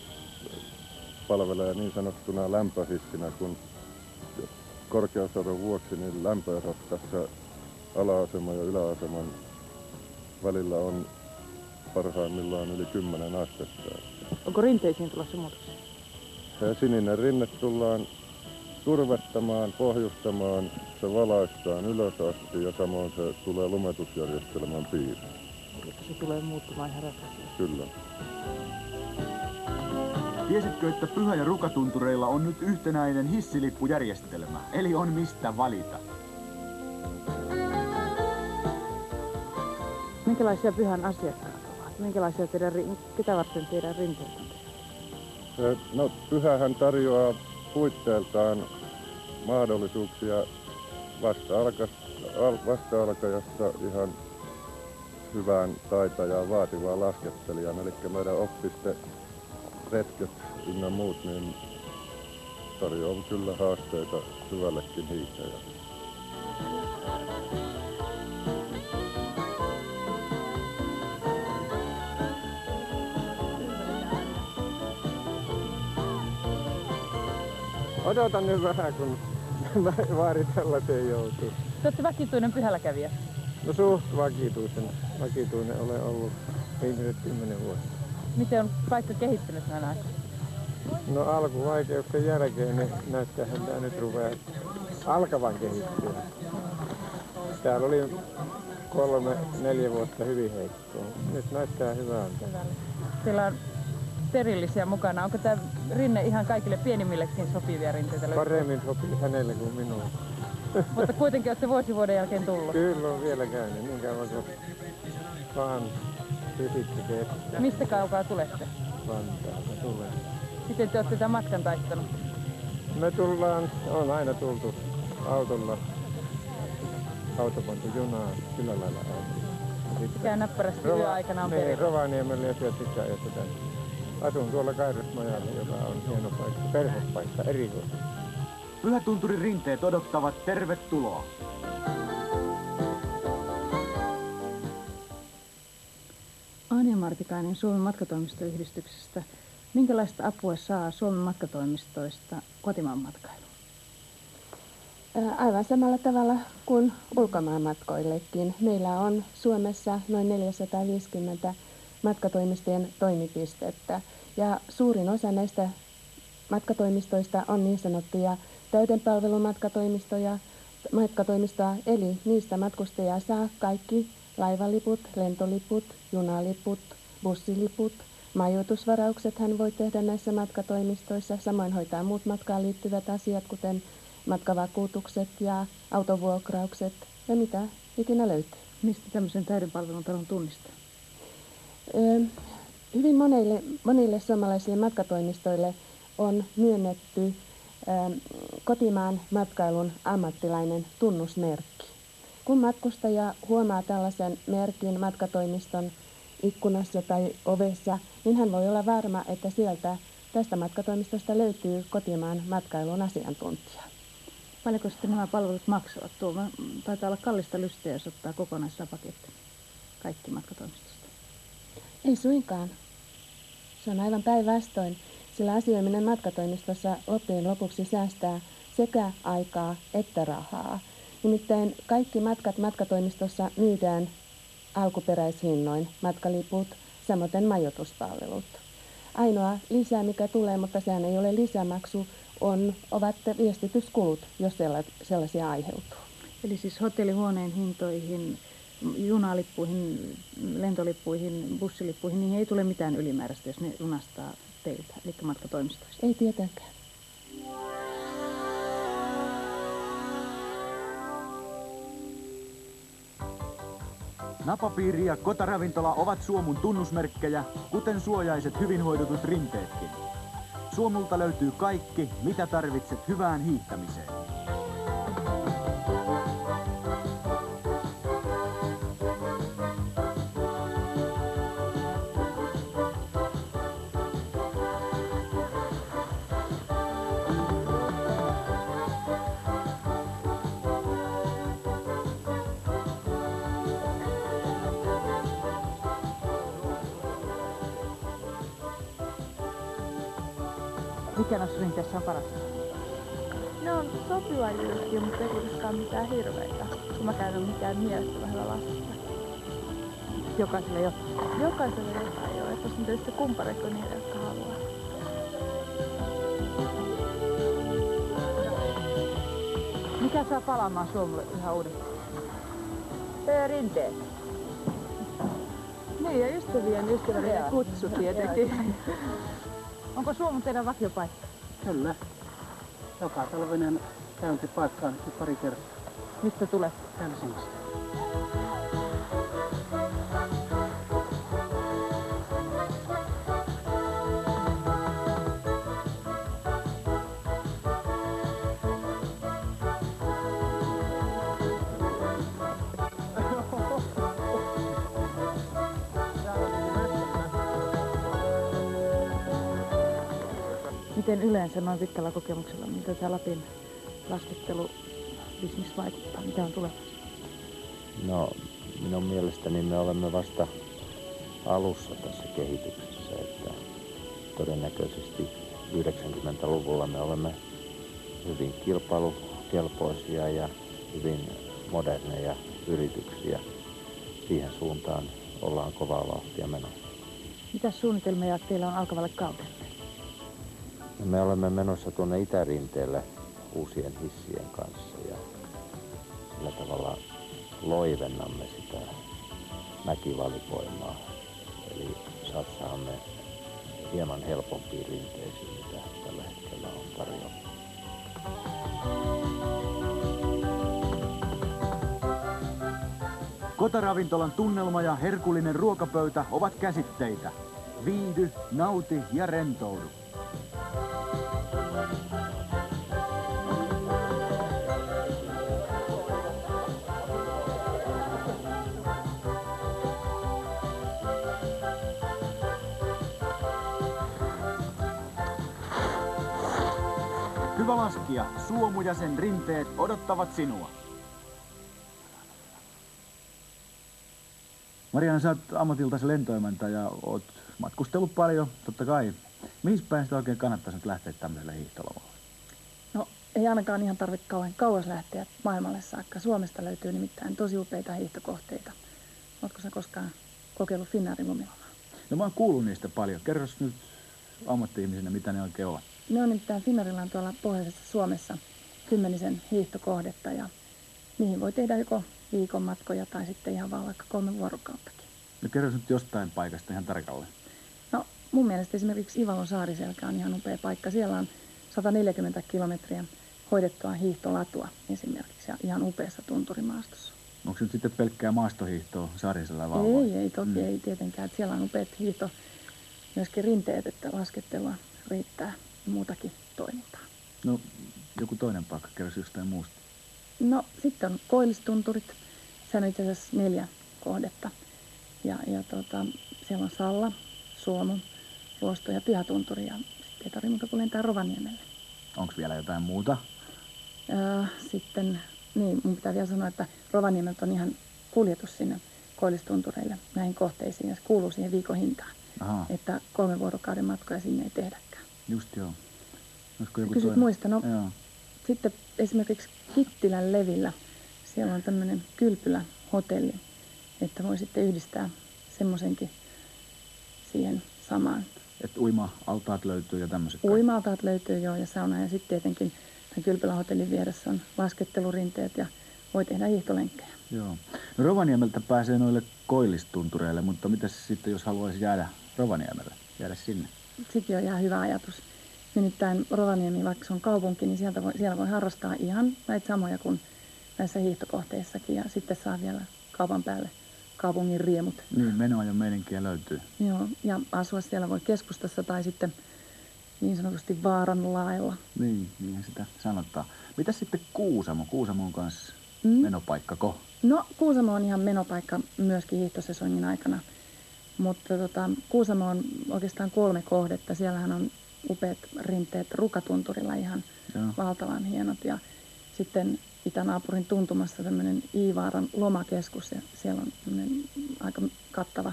palvelee niin sanottuna lämpöhissinä, kun korkeussadon vuoksi niin lämpöerot tässä ala-aseman ja yläaseman välillä on parhaimmillaan yli 10 astetta. Onko rinteisiin tulossa muutoksia? Sininen rinne tullaan turvettamaan, pohjustamaan, se valaistaan ylös asti ja samoin se tulee lumetusjärjestelmän piiriin. Se tulee muuttumaan ihan ratkaisesti. Kyllä. Tiesitkö, että Pyhä- ja Rukatuntureilla on nyt yhtenäinen hissilippujärjestelmä, eli on mistä valita? Minkälaisia Pyhän asiakkaat ovat? Minkälaisia ketä varten teidän rinteet on? No, Pyhähän tarjoaa puitteeltaan mahdollisuuksia vasta-alkajasta ihan hyvään taitajaan vaativaan laskettelijaan. Eli meidän oppiste, retket ynnä muut niin tarjoaa kyllä haasteita syvällekin hiihtäjälle. Odotan nyt vähän, kun vaaritella se joutuu. Te olette vakituinen pyhälläkävijä. No suht vakituinen olen ollut viimeiset 10 vuotta. Miten on paikka kehittynyt näin aikoina? No alkuvaikeuksien jälkeen niin näyttää, että tämä nyt rupeaa alkavan kehittyä. Täällä oli 3-4 vuotta hyvin heikkoa. Nyt näyttää hyvältä. Siellä on perillisiä mukana. Onko tämä rinne ihan kaikille pienimmillekin sopivia rinteitä? Paremmin sopii hänelle kuin minulle. Mutta kuitenkin olette vuoden jälkeen tullut. Kyllä on vielä käynyt, niin kauan kuin vaan pysitte kestää. Mistä kaukaa tulette? Vantaalta tulee. Miten te olette tämän matkan taittanut? Me on aina tultu autolla, autopantu junaa, sillä lailla autolla. Käy näppärästi yöaikana on perillä. Rovaniemelle ja sieltä sisään ja tänne. Asun tuolla Kairismajalla, joka on hieno paikka, perhepaikka, erikoinen. Pyhätunturin rinteet odottavat tervetuloa. Anja Martikainen Suomen matkatoimistoyhdistyksestä. Minkälaista apua saa Suomen matkatoimistoista kotimaan matkailuun? Aivan samalla tavalla kuin ulkomaanmatkoillekin. Meillä on Suomessa noin 450 matkatoimistojen toimipistettä ja suurin osa näistä matkatoimistoista on niin sanottuja täyden palvelun matkatoimistoja, eli niistä matkustaja saa kaikki laivaliput, lentoliput, junaliput, bussiliput, majoitusvaraukset hän voi tehdä näissä matkatoimistoissa, samoin hoitaa muut matkaan liittyvät asiat, kuten matkavakuutukset ja autovuokraukset ja mitä ikinä löytyy. Mistä tämmöisen täyden palvelun talon tunnistaa? Hyvin monille suomalaisille matkatoimistoille on myönnetty kotimaan matkailun ammattilainen tunnusmerkki. Kun matkustaja huomaa tällaisen merkin matkatoimiston ikkunassa tai ovessa, niin hän voi olla varma, että tästä matkatoimistosta löytyy kotimaan matkailun asiantuntija. Paljonko sitten nämä palvelut maksavat? Tuo taitaa olla kallista lystiä, jos ottaa kokonaisessa paketti kaikki matkatoimistosta. Ei suinkaan. Se on aivan päinvastoin, sillä asioiminen matkatoimistossa loppujen lopuksi säästää sekä aikaa että rahaa. Nimittäin kaikki matkat matkatoimistossa myydään alkuperäishinnoin, matkaliput, samoin majoituspalvelut. Ainoa lisä, mikä tulee, mutta sehän ei ole lisämaksu, ovat viestityskulut, jos sellaisia aiheutuu. Eli siis hotellihuoneen hintoihin, junalippuihin, lentolippuihin, bussilippuihin, niihin ei tule mitään ylimääräistä, jos ne lunastaa teiltä, eli matkatoimistoista. Ei tietenkään. Napapiiri ja kotaravintola ovat Suomun tunnusmerkkejä, kuten suojaiset hyvin hoidetut rinteetkin. Suomulta löytyy kaikki, mitä tarvitset hyvään hiihtämiseen. Mikä noissa rinteissä on paras? Ne on sopiva jyrkkiä, mutta ei kuitenkaan mitään hirveitä, kun mä käytän mikään mielettömän hyvä laskusta. Jokaiselle jotain. Jokaiselle jotain joo, että on tietysti kumpareikko niille, jotka haluaa. Mikä saa palaamaan Suomelle yhä uudestaan? Rinteet. Niin, ja ystävällinen kutsu tietenkin. Onko Suomi teidän vakiopaikka? Kyllä. Joka talvinen käyntipaikka ainakin pari kertaa. Mistä tulet? Helsingistä. Miten yleensä noin pitkällä kokemuksella, mitä tämä Lapin laskettelubisnis vaikuttaa? Mitä on tulevaisuus? No, minun mielestäni me olemme vasta alussa tässä kehityksessä, että todennäköisesti 90-luvulla me olemme hyvin kilpailukelpoisia ja hyvin moderneja yrityksiä. Siihen suuntaan ollaan kovaa vauhtia menossa. Mitä suunnitelmia teillä on alkavalle kaudelle? Me olemme menossa tuonne Itärinteelle uusien hissien kanssa ja sillä tavalla loivennamme sitä mäkivalikoimaa. Eli satsaamme hieman helpompiin rinteisiin, mitä tällä hetkellä on tarjolla. Kotaravintolan tunnelma ja herkullinen ruokapöytä ovat käsitteitä. Viihdy, nauti ja rentoudu. Hyvä laskija, Suomu ja sen rinteet odottavat sinua. Marianna, sä oot ammatiltasi lentoemäntä ja oot matkustellut paljon, totta kai. Mihin päin sitä oikein kannattaisi nyt lähteä tämmöiselle hiihtolomalle? No, ei ainakaan ihan tarvitse kauas lähteä maailmalle saakka. Suomesta löytyy nimittäin tosi upeita hiihtokohteita. Ootko sä koskaan kokeillut Finnairin lumilomaa? No mä oon kuullut niistä paljon. Kerros nyt ammatti-ihmisenä, mitä ne oikein ovat. Ne on nimittäin Finnairilla on tuolla pohjoisessa Suomessa 10 hiihtokohdetta ja niihin voi tehdä joko viikon matkoja tai sitten ihan vaan vaikka 3 vuorokauttakin. No kerros nyt jostain paikasta ihan tarkalleen. No mun mielestä esimerkiksi Ivalon saariselkä on ihan upea paikka. Siellä on 140 kilometriä hoidettua hiihtolatua esimerkiksi ja ihan upeassa tunturimaastossa. Onko se nyt sitten pelkkää maastohiihtoa Saarisella vai? Ei toki ei tietenkään. Että siellä on upeat hiihto, myöskin rinteet, että laskettelua riittää ja muutakin toimintaa. No joku toinen paikka, kerros jostain muusta. No sitten on koillistunturit. Se on itse asiassa 4 kohdetta. Ja siellä on Salla, Suomu, Luosto ja Pyhätunturi. Ja sitten ei tarvitse muuta kuin lentää Rovaniemelle. Onko vielä jotain muuta? Sitten, niin mun pitää vielä sanoa, että Rovaniemeltä on ihan kuljetus sinne koillistuntureille näihin kohteisiin. Ja se kuuluu siihen viikon hintaan. Aha. Että 3 vuorokauden matkoja sinne ei tehdäkään. Just joo. Olisiko joku Kysyt toinen? muista, no Joo. sitten esimerkiksi Kittilän levillä, siellä on tämmöinen kylpylähotelli, että voi sitten yhdistää semmoisenkin siihen samaan. Että uima-altaat löytyy ja tämmöiset. Uima-altaat löytyy joo ja sauna ja sitten tietenkin tämän kylpylähotellin vieressä on laskettelurinteet ja voi tehdä hiihtolenkkejä. Joo. No Rovaniemeltä pääsee noille koillistuntureille, mutta mitäs sitten jos haluaisi jäädä Rovaniemelle, jäädä sinne? Sekin on ihan hyvä ajatus. Nimittäin Rovaniemi, vaikka se on kaupunki, niin siellä voi harrastaa ihan näitä samoja kuin näissä hiihtokohteissakin. Ja sitten saa vielä kaupan päälle kaupungin riemut. Niin, menoa ja meininkiä löytyy. Joo, ja asua siellä voi keskustassa tai sitten niin sanotusti vaaran laella. Niin, niinhän sitä sanotaan. Mitäs sitten Kuusamo? Kuusamo on kanssa menopaikkako? No, Kuusamo on ihan menopaikka myöskin hiihtosesongin aikana. Mutta Kuusamo on oikeastaan 3 kohdetta. Siellähän on upeat rinteet Rukatunturilla ihan valtavan hienot. Ja sitten itänaapurin tuntumassa tämmöinen Iivaaran lomakeskus ja siellä on aika kattava.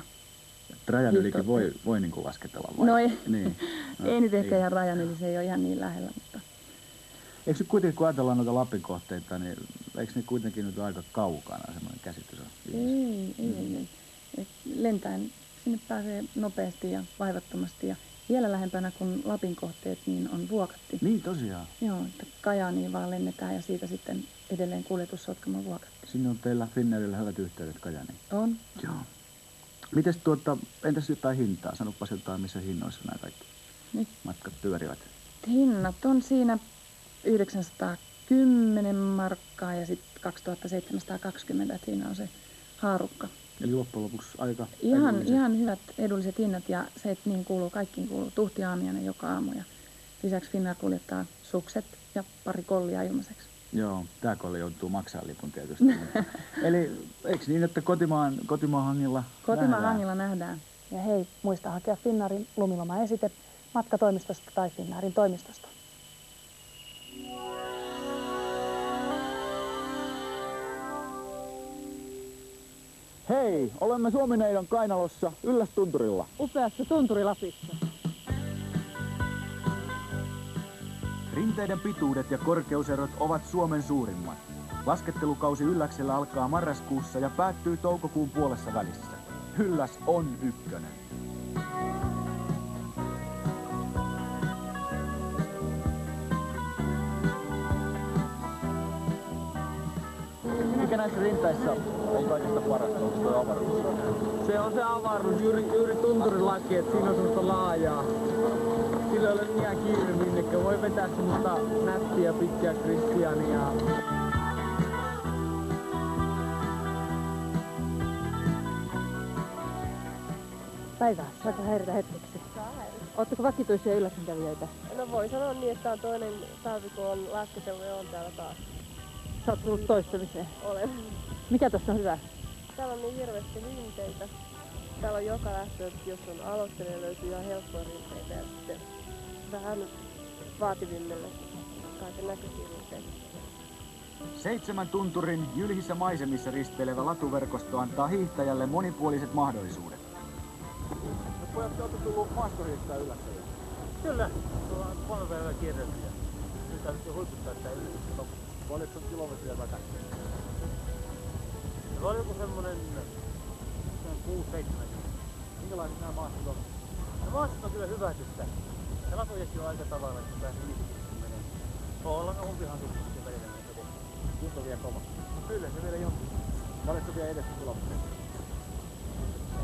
Rajan ylikin voi niin kuin lasketella vai? No ei, niin. ei nyt ehkä ihan rajan yli, se ei ole ihan niin lähellä. Mutta Eikö nyt kuitenkin, kun ajatellaan noita Lapin kohteita, niin eikö ne kuitenkin nyt aika kaukana semmoinen käsitys on? Ei. Lentäen sinne pääsee nopeasti ja vaivattomasti ja vielä lähempänä kuin Lapin kohteet, niin on Vuokatti. Niin tosiaan. Joo, että Kajaaniin vaan lennetään ja siitä sitten edelleen kuljetus Sotkamo Vuokatti. Sinne on teillä Finnairilla hyvät yhteydet Kajaaniin. On. Joo. Mites entäs jotain hintaa? Sanopas jotain, missä hinnoissa nämä kaikki matkat pyörivät. Hinnat on siinä 910 markkaa ja sitten 2720, että siinä on se haarukka. Eli loppujen lopuksi aika Ihan hyvät edulliset hinnat ja se, että niin kaikkiin kuuluu tuhti aamiainen joka aamu ja lisäksi Finnair kuljettaa sukset ja pari kollia ilmaiseksi. Joo, tää kolli joutuu maksamaan lipun tietysti. Eli eikö niin, että kotimaan hangilla nähdään? Ja hei, muista hakea Finnairin lumilomaesite matkatoimistosta tai Finnairin toimistosta. Hei, olemme Suomineidon kainalossa Yllästunturilla. Upeassa Tunturi-Lapissa. Rinteiden pituudet ja korkeuserot ovat Suomen suurimmat. Laskettelukausi Ylläksellä alkaa marraskuussa ja päättyy toukokuun puolessa välissä. Ylläs on ykkönen. Mikä näissä rinteissä on kaikista parasta? Onko tuo avaruus? Se on se avaruus, juuri Tunturin laki, että siinä on semmoista laajaa. Sillä ei ole ihan kiire minnekään. Voi vetää semmoista nättiä pitkiä Kristiania. Päivää, saako häiritä hetkeksi? Oletteko vakituisia Ylläksen kävijöitä? No voi sanoa niin, että on toinen talvi, kun on lasketellut ja on täällä taas. Sä oot tullut toistamiseen. Olen. Mikä tässä on hyvä? Täällä on niin hirveästi rinteitä. Täällä on joka lähtö, että jos on aloittelija, löytyy ihan helppoja rinteitä ja sitten vähän vaativimmille kaiken näköisiä rinteitä. 7 tunturin jylhissä maisemissa risteilevä latuverkosto antaa hiihtäjälle monipuoliset mahdollisuudet. No pojat, te olette tullut maastohiihtää Ylläkselle. Kyllä, ollaan 3 päivää kierrelty ja nyt täytyy huiputtaa tää Ylläksellä. Paljonko on kilometriä takaisin? Se oli joku semmonen 6-7. Minkälaiset nämä maastot on? No maastot on kyllä hyvät, että se latujekin on aika tavalla, että pääsee liikkeelle menee. Ollaan umpihan tuttusti välillä näitä tehty. Kunto vie kova. Kyllä, se vielä jonkin. Paljonko vie edestä kilometriä?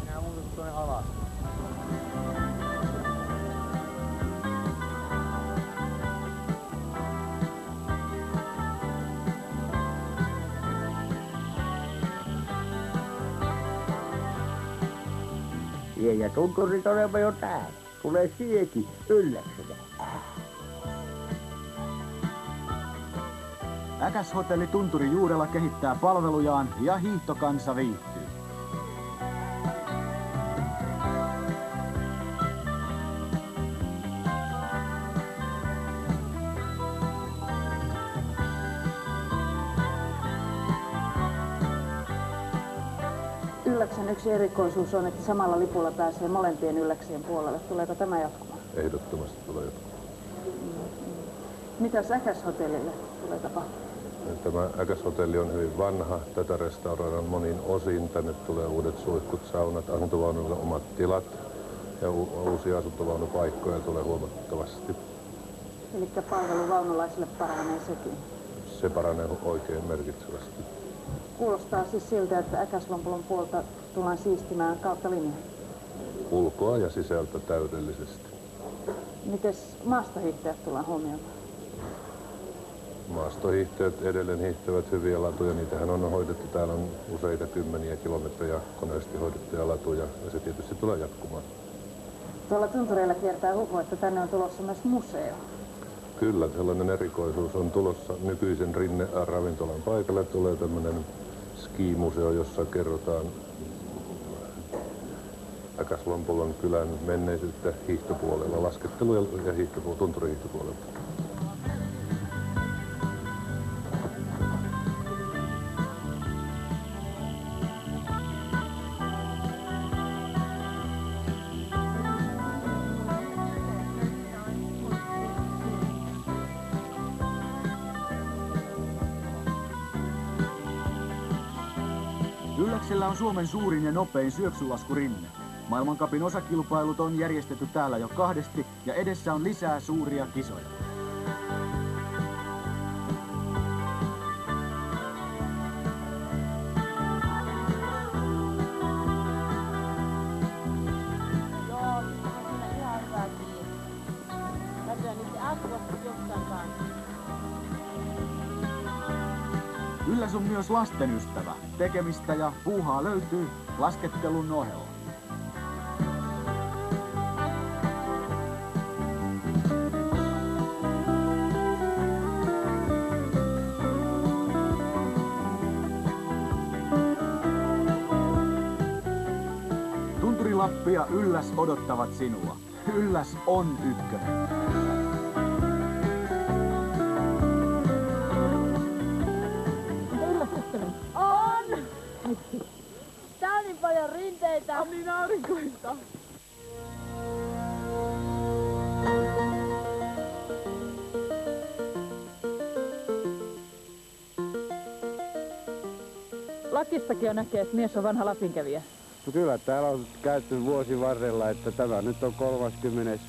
Enää muuta kuin tuonne alas. Ja tunturit olemme jo täällä. Tule siekin Ylläkselle. Äkäshotelli Tunturin juurella kehittää palvelujaan ja hiihtokansa viihtyy. Ylläksen yksi erikoisuus on, että samalla lipulla pääsee molempien Ylläksien puolelle. Tuleeko tämä jatkumaan? Ehdottomasti tulee jatkumaan. Mitäs Äkäshotellille tulee tapahtumaan? Tämä Äkäshotelli on hyvin vanha. Tätä restauroidaan monin osin. Tänne tulee uudet suihkut, saunat, asuntovaunuille omat tilat ja uusia asuntovaunupaikkoja tulee huomattavasti. Eli palvelu vaunulaisille paranee sekin? Se paranee oikein merkitsevästi. Kuulostaa siis siltä, että Äkäslompolon puolta tullaan siistimään kautta linjan. Ulkoa ja sisältä täydellisesti. Mites maastohiihtäjät tullaan huomioimaan? Maastohiihtäjät edelleen hiihtävät hyviä latuja. Niitähän on hoidettu. Täällä on useita kymmeniä kilometrejä koneellisesti hoidettuja latuja ja se tietysti tulee jatkumaan. Tuolla tuntureilla kiertää huhu, että tänne on tulossa myös museo. Kyllä, sellainen erikoisuus on tulossa nykyisen Rinne-ravintolan paikalle. Tulee tämmöinen ski-museo, jossa kerrotaan Äkäslompolon kylän menneisyyttä hiihtopuolella, laskettelu- ja tunturihiihtopuolella. Ylläksellä on Suomen suurin ja nopein syöksylaskurinne. Maailmancupin osakilpailut on järjestetty täällä jo 2 ja edessä on lisää suuria kisoja. Ylläs on myös lasten ystävä. Tekemistä ja puuhaa löytyy laskettelun ohella. Tunturi Lappi ja Ylläs odottavat sinua. Ylläs on ykkönen. On! Tää on niin paljon rinteitä. On niin aurinkoista. Lakistakin on näkee, että mies on vanha Lapinkävijä. No kyllä täällä on käyty vuosi varrella, että tämä nyt on 30.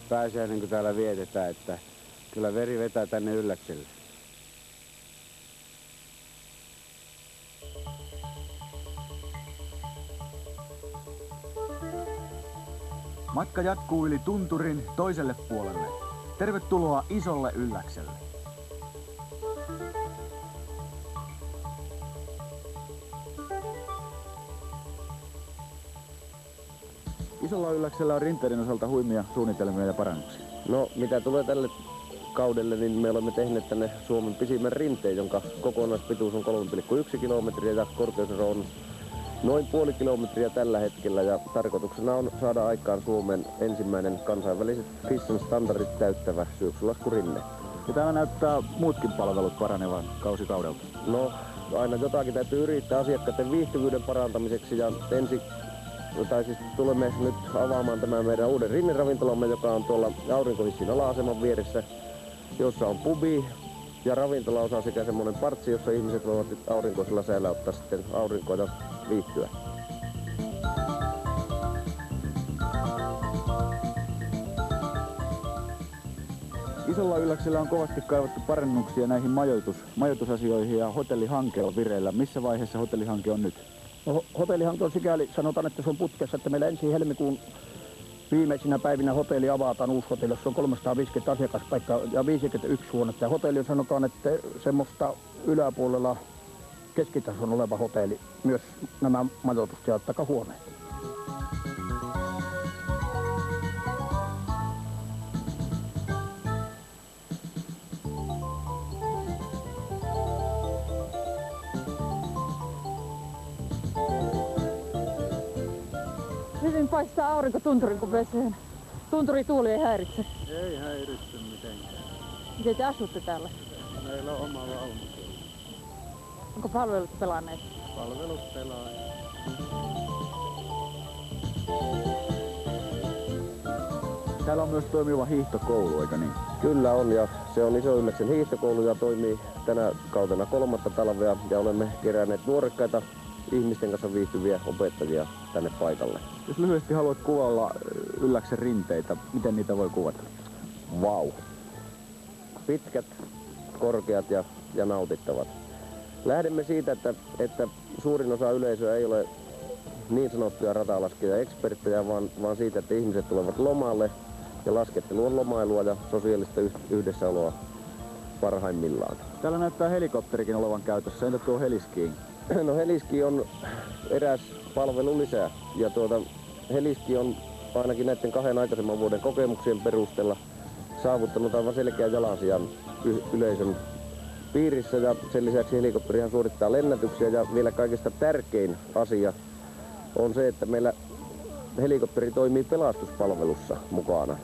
pääsiäinen kun täällä vietetään, että kyllä veri vetää tänne Ylläkselle. Matka jatkuu yli tunturin toiselle puolelle. Tervetuloa isolle Ylläkselle. Isolla Ylläksellä on rinteiden osalta huimia suunnitelmia ja parannuksia. No, mitä tulee tälle kaudelle, niin me olemme tehneet tänne Suomen pisimmän rinteen, jonka kokonaispituus on 3,1 kilometriä ja korkeusero on noin puoli kilometriä tällä hetkellä. Ja tarkoituksena on saada aikaan Suomen ensimmäinen kansainväliset FISSAn standardit täyttävä syöksylaskurinne. Ja täällä näyttää muutkin palvelut paranevan kausikaudelta. No, aina jotakin täytyy yrittää asiakkaiden viihtyvyyden parantamiseksi ja tulemme nyt avaamaan tämän meidän uuden rinneravintolamme, joka on tuolla aurinkohissin ala-aseman vieressä, jossa on pubi ja ravintolaosa sekä semmoinen partsi, jossa ihmiset voivat aurinkoisella säällä ottaa sitten aurinkoa ja viihtyä. Isolla Ylläksellä on kovasti kaivattu parannuksia näihin majoitusasioihin ja hotellihanke on vireillä. Missä vaiheessa hotellihanke on nyt? No, hotellihanke on sikäli, sanotaan, että se on putkessa, että meillä ensi helmikuun viimeisinä päivinä hotelli avataan, uusi hotelli, jossa on 350 asiakaspaikkaa ja 51 huonetta. Ja hotelli on, sanotaan, että semmoista yläpuolella keskitason oleva hotelli, myös nämä majoitus- ja takahuoneet. Hyvin paistaa aurinko tunturin kupeeseen. Tunturituuli ei häiritse. Ei häiritse mitenkään. Miten te asutte täällä? Meillä on oma vaunu. Onko palvelut pelanneet? Palvelut pelaa. Täällä on myös toimiva hiihtokoulu, eikö niin? Kyllä on, ja se on Iso Ylläksen hiihtokoulu ja toimii tänä kautena 3. talvea ja olemme keränneet nuorekkaita ihmisten kanssa viihtyviä opettajia tänne paikalle. Jos lyhyesti haluat kuvailla Ylläksen rinteitä, miten niitä voi kuvata? Vau! Pitkät, korkeat ja nautittavat. Lähdemme siitä, että suurin osa yleisöä ei ole niin sanottuja ratalaskijoja-eksperttejä, vaan siitä, että ihmiset tulevat lomalle ja laskettelu on lomailua ja sosiaalista yhdessäoloa parhaimmillaan. Täällä näyttää helikopterikin olevan käytössä. Entä tuo heliskiin? No heliski on eräs palvelu lisää ja heliski on ainakin näiden 2 aikaisemman vuoden kokemuksien perusteella saavuttanut aivan selkeän jalansijan yleisön piirissä ja sen lisäksi helikopterihan suorittaa lennätyksiä ja vielä kaikista tärkein asia on se, että meillä helikopteri toimii pelastuspalvelussa mukana.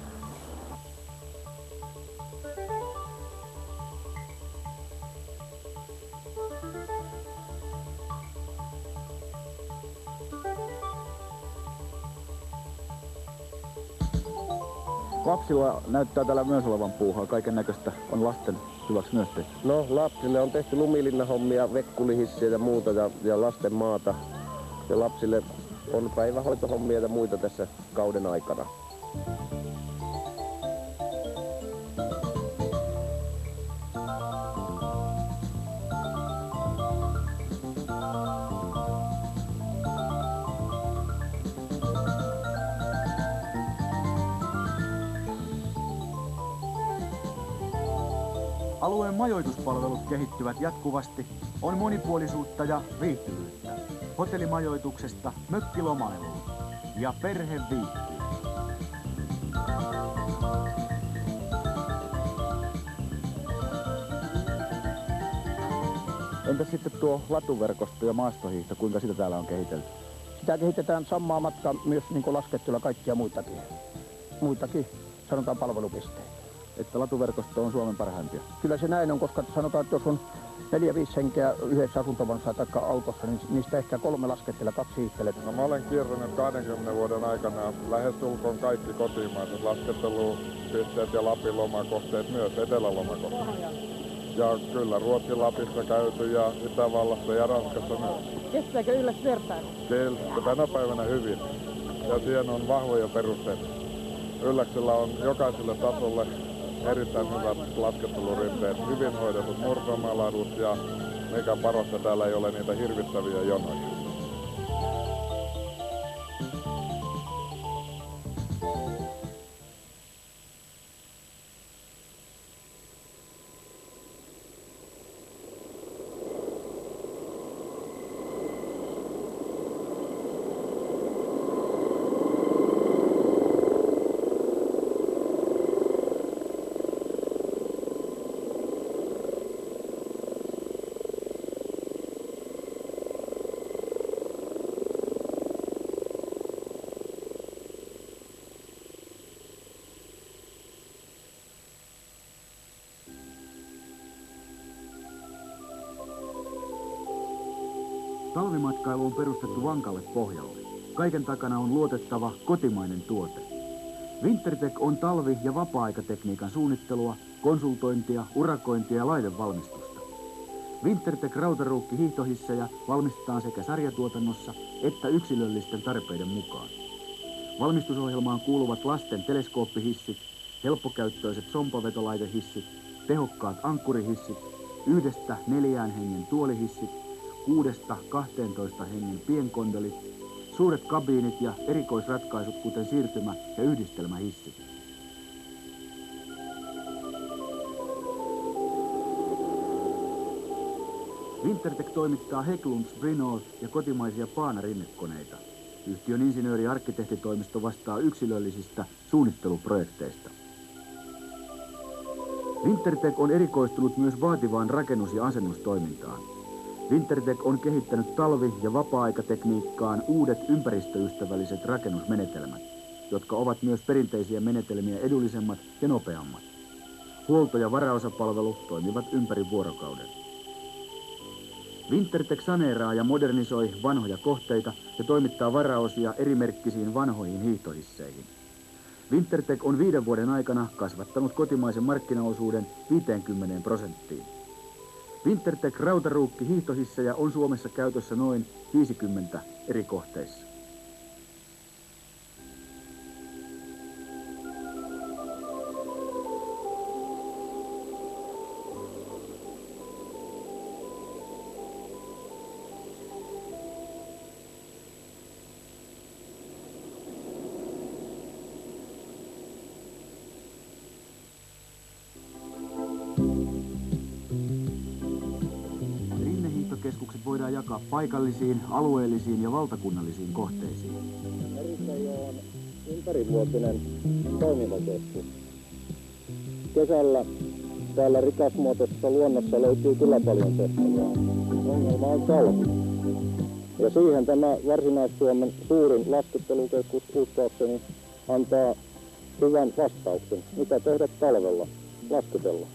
Lapsilla näyttää täällä myös olevan puuhaa. Kaiken näköistä on lasten hyväksi myös tehty. No lapsille on tehty lumilinnahommia, vekkulihissiä ja muuta ja lasten maata. Ja lapsille on päivähoitohommia ja muita tässä kauden aikana. Alueen majoituspalvelut kehittyvät jatkuvasti, on monipuolisuutta ja viihtyvyyttä. Hotellimajoituksesta mökkilomailuun ja perhe viihtyy. Entä sitten tuo latuverkosto ja maastohiihto, kuinka sitä täällä on kehitelty? Sitä kehitetään samaa matkaa myös niin kuin laskettuilla kaikkia muitakin sanotaan palvelupisteitä. Että latuverkosto on Suomen parhaimpia? Kyllä se näin on, koska sanotaan, että jos on 4-5 henkeä yhdessä asuntovanossa tai autossa, niin niistä ehkä 3 laskettelee, 2 hiihtelee. No, mä olen kierränyt 20 vuoden aikana lähestulkoon kaikki kotimaiset laskettelupisteet ja Lapin lomakohteet, myös etelälomakohteet. Ja kyllä Ruotsin Lapissa käyty ja Itävallassa ja Ranskassa myös. Kestääkö Ylläs vertailu? Tänä päivänä hyvin. Ja siihen on vahvoja perusteita. Ylläksellä on jokaiselle tasolle erittäin hyvät laskettelurinteet, hyvin hoidetut murtomaladut ja mikä parasta, täällä ei ole niitä hirvittäviä jonoja. Talvimatkailu on perustettu vankalle pohjalle. Kaiken takana on luotettava kotimainen tuote. Wintertech on talvi- ja vapaa-aikatekniikan suunnittelua, konsultointia, urakointia ja laitevalmistusta. Wintertech rautaruukki hiihtohissejä valmistetaan sekä sarjatuotannossa että yksilöllisten tarpeiden mukaan. Valmistusohjelmaan kuuluvat lasten teleskooppihissit, helppokäyttöiset sompavetolaitehissit, tehokkaat ankkurihissit, 1-4 hengen tuolihissit, 6-12 hengen pienkondolit, suuret kabiinit ja erikoisratkaisut kuten siirtymä- ja yhdistelmähissit. Wintertech toimittaa Hägglunds, Brynolf ja kotimaisia Paana-rinnekoneita. Yhtiön insinööri- ja arkkitehtitoimisto vastaa yksilöllisistä suunnitteluprojekteista. Wintertech on erikoistunut myös vaativaan rakennus- ja asennustoimintaan. Wintertech on kehittänyt talvi- ja vapaa-aikatekniikkaan uudet ympäristöystävälliset rakennusmenetelmät, jotka ovat myös perinteisiä menetelmiä edullisemmat ja nopeammat. Huolto- ja varaosapalvelu toimivat ympäri vuorokauden. Wintertech saneeraa ja modernisoi vanhoja kohteita ja toimittaa varaosia erimerkkisiin vanhoihin hiihtohisseihin. Wintertech on 5 vuoden aikana kasvattanut kotimaisen markkinaosuuden 50%. Wintertech rautaruukki hiihtohissejä on Suomessa käytössä noin 50 eri kohteissa. Keskukset voidaan jakaa paikallisiin, alueellisiin ja valtakunnallisiin kohteisiin. Merisajo on ympärivuotinen toimintakeskus. Kesällä täällä rikasmuotoisessa luonnossa löytyy kyllä paljon tehtävää. Ongelma on talvi. Ja siihen tämä Varsinais-Suomen suurin laskettelukeskus uskoakseni antaa hyvän vastauksen. Mitä tehdä talvella? Lasketella.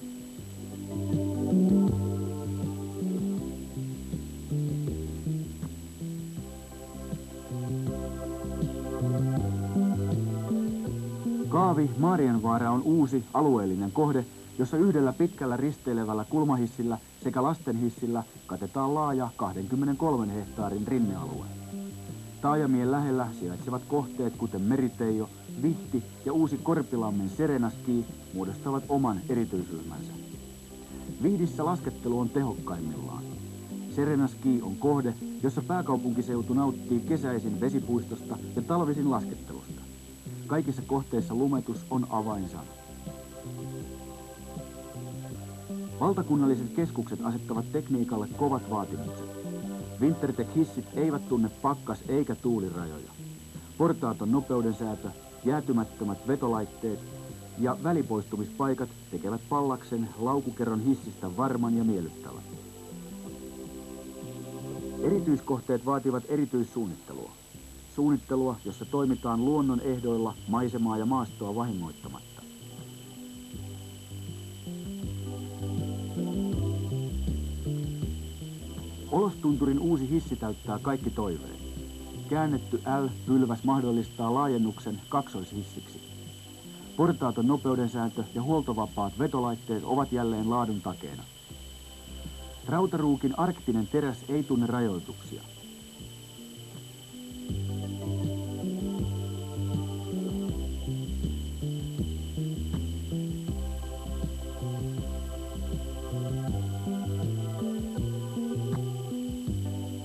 Kaavi Maarianvaara on uusi alueellinen kohde, jossa yhdellä pitkällä risteilevällä kulmahissillä sekä lastenhissillä katetaan laaja 23 hehtaarin rinnealue. Taajamien lähellä sijaitsevat kohteet kuten Meriteijo, Vihti ja uusi Korpilammen Serenaski muodostavat oman erityisryhmänsä. Vihdissä laskettelu on tehokkaimmillaan. Serenaski on kohde, jossa pääkaupunkiseutu nauttii kesäisin vesipuistosta ja talvisin laskettelusta. Kaikissa kohteissa lumetus on avainsana. Valtakunnalliset keskukset asettavat tekniikalle kovat vaatimukset. Wintertech-hissit eivät tunne pakkas- eikä tuulirajoja. Portaaton nopeudensäätö, jäätymättömät vetolaitteet ja välipoistumispaikat tekevät Pallaksen laukukerron hissistä varman ja miellyttävän. Erityiskohteet vaativat erityissuunnittelua. Suunnittelua, jossa toimitaan luonnon ehdoilla maisemaa ja maastoa vahingoittamatta. Olostunturin uusi hissi täyttää kaikki toiveet. Käännetty L-pylväs mahdollistaa laajennuksen kaksoishissiksi. Portaaton nopeudensääntö ja huoltovapaat vetolaitteet ovat jälleen laadun takeena. Rautaruukin arktinen teräs ei tunne rajoituksia.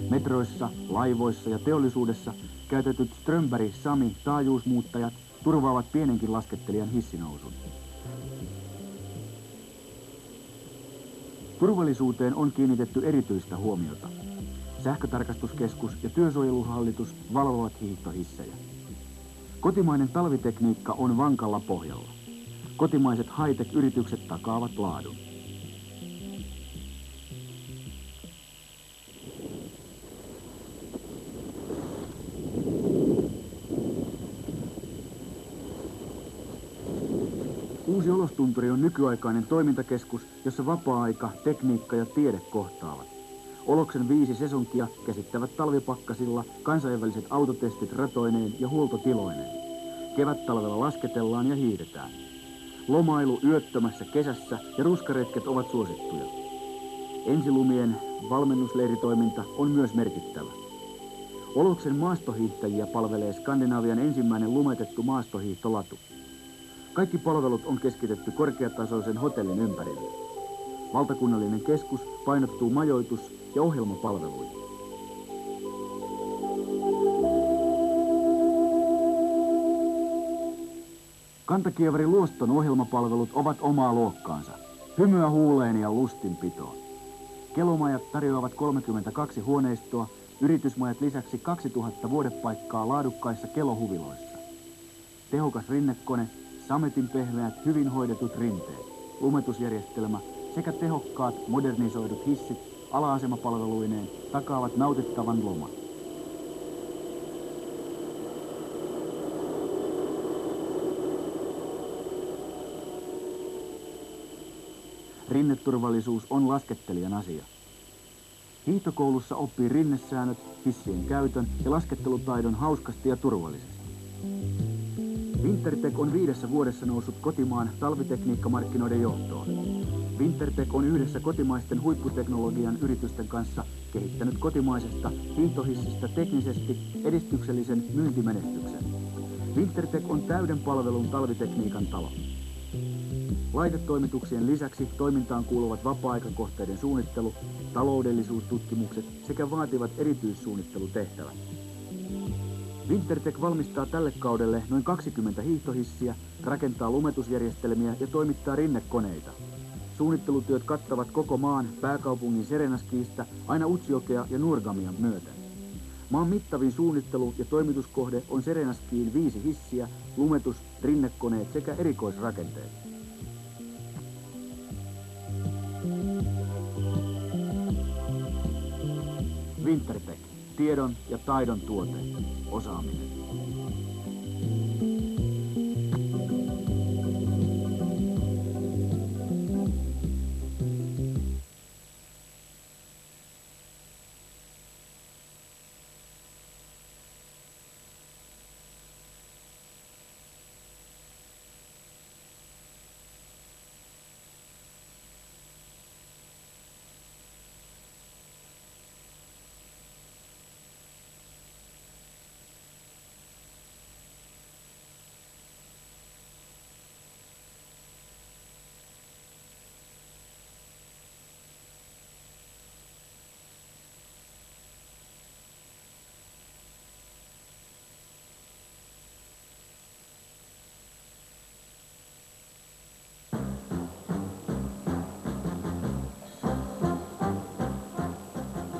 Metroissa, laivoissa ja teollisuudessa käytetyt Strömberg Sami taajuusmuuttajat turvaavat pienenkin laskettelijan hissinousun. Turvallisuuteen on kiinnitetty erityistä huomiota. Sähkötarkastuskeskus ja työsuojeluhallitus valvovat hiihtohissejä. Kotimainen talvitekniikka on vankalla pohjalla. Kotimaiset high-tech-yritykset takaavat laadun. Uusi Olostunturi on nykyaikainen toimintakeskus, jossa vapaa-aika, tekniikka ja tiede kohtaavat. Oloksen 5 sesonkia käsittävät talvipakkasilla kansainväliset autotestit ratoineen ja huoltotiloineen. Kevättalvella lasketellaan ja hiihdetään. Lomailu yöttömässä kesässä ja ruskaretket ovat suosittuja. Ensilumien valmennusleiritoiminta on myös merkittävä. Oloksen maastohiihtäjiä palvelee Skandinavian ensimmäinen lumetettu maastohiihtolatu. Kaikki palvelut on keskitetty korkeatasoisen hotellin ympärille. Valtakunnallinen keskus painottuu majoitus- ja ohjelmapalveluihin. Kantakievari Luoston ohjelmapalvelut ovat omaa luokkaansa. Hymyä huuleen ja lustinpitoon. Kelomajat tarjoavat 32 huoneistoa, yritysmajat lisäksi 2000 vuodepaikkaa laadukkaissa kelohuviloissa. Tehokas rinnekone, sametin pehmeät, hyvin hoidetut rinteet, lumetusjärjestelmä sekä tehokkaat, modernisoidut hissit ala-asemapalveluineen takaavat nautittavan loman. Rinneturvallisuus on laskettelijan asia. Hiihtokoulussa oppii rinnesäännöt, hissien käytön ja laskettelutaidon hauskasti ja turvallisesti. Wintertech on 5 vuodessa noussut kotimaan talvitekniikkamarkkinoiden johtoon. Wintertech on yhdessä kotimaisten huipputeknologian yritysten kanssa kehittänyt kotimaisesta hiihtohissistä teknisesti edistyksellisen myyntimenestyksen. Wintertech on täyden palvelun talvitekniikan talo. Laitetoimituksien lisäksi toimintaan kuuluvat vapaa-aikakohteiden suunnittelu, taloudellisuustutkimukset sekä vaativat erityissuunnittelutehtävät. Wintertech valmistaa tälle kaudelle noin 20 hiihtohissiä, rakentaa lumetusjärjestelmiä ja toimittaa rinnekoneita. Suunnittelutyöt kattavat koko maan pääkaupungin Serenaskiista aina Utsjokea ja Nurgamia myöten. Maan mittavin suunnittelu- ja toimituskohde on Serenaskiin 5 hissiä, lumetus, rinnekoneet sekä erikoisrakenteet. Wintertech. Tiedon ja taidon tuote. Osaaminen.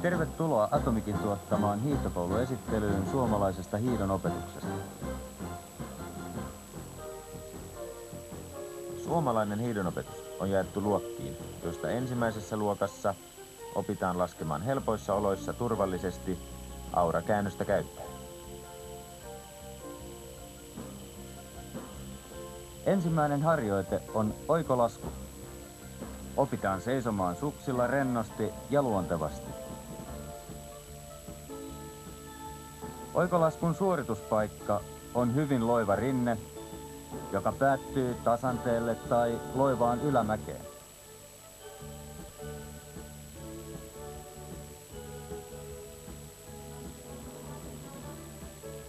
Tervetuloa Atomikin tuottamaan hiihtokouluesittelyyn suomalaisesta hiihdon opetuksesta. Suomalainen hiihdonopetus on jaettu luokkiin, joista ensimmäisessä luokassa opitaan laskemaan helpoissa oloissa turvallisesti aurakäännöstä käyttäen. Ensimmäinen harjoite on oikolasku. Opitaan seisomaan suksilla rennosti ja luontevasti. Oikolaskun suorituspaikka on hyvin loiva rinne, joka päättyy tasanteelle tai loivaan ylämäkeen.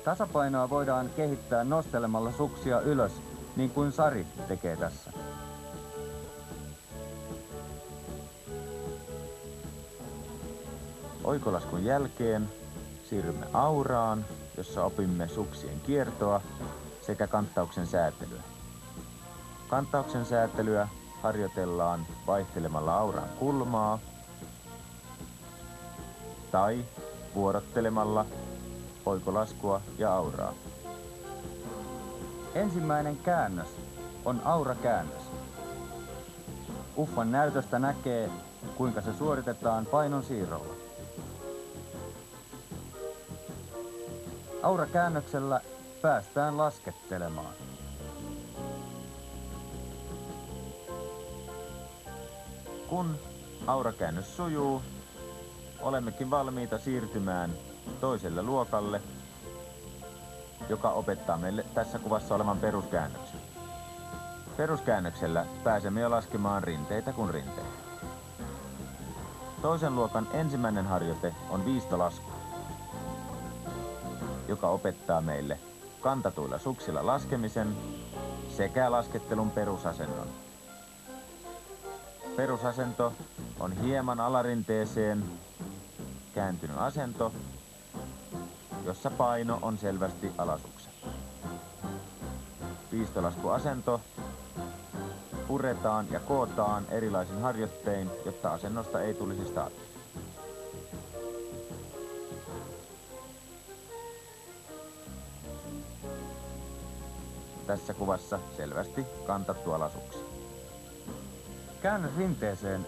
Tasapainoa voidaan kehittää nostelemalla suksia ylös, niin kuin Sari tekee tässä. Oikolaskun jälkeen siirrymme auraan, jossa opimme suksien kiertoa sekä kanttauksen säätelyä. Kanttauksen säätelyä harjoitellaan vaihtelemalla auran kulmaa tai vuorottelemalla oikolaskua ja auraa. Ensimmäinen käännös on aurakäännös. Uffan näytöstä näkee, kuinka se suoritetaan painon siirrolla. Aurakäännöksellä päästään laskettelemaan. Kun aurakäännös sujuu, olemmekin valmiita siirtymään toiselle luokalle, joka opettaa meille tässä kuvassa olevan peruskäännöksen. Peruskäännöksellä pääsemme jo laskemaan rinteitä kuin rinteitä. Toisen luokan ensimmäinen harjoite on viistolasku, joka opettaa meille kantatuilla suksilla laskemisen sekä laskettelun perusasennon. Perusasento on hieman alarinteeseen kääntynyt asento, jossa paino on selvästi alasuksen. Viistolaskuasento puretaan ja kootaan erilaisin harjoittein, jotta asennosta ei tulisi staattista. Tässä kuvassa selvästi kantattu alasuksi. Käännös rinteeseen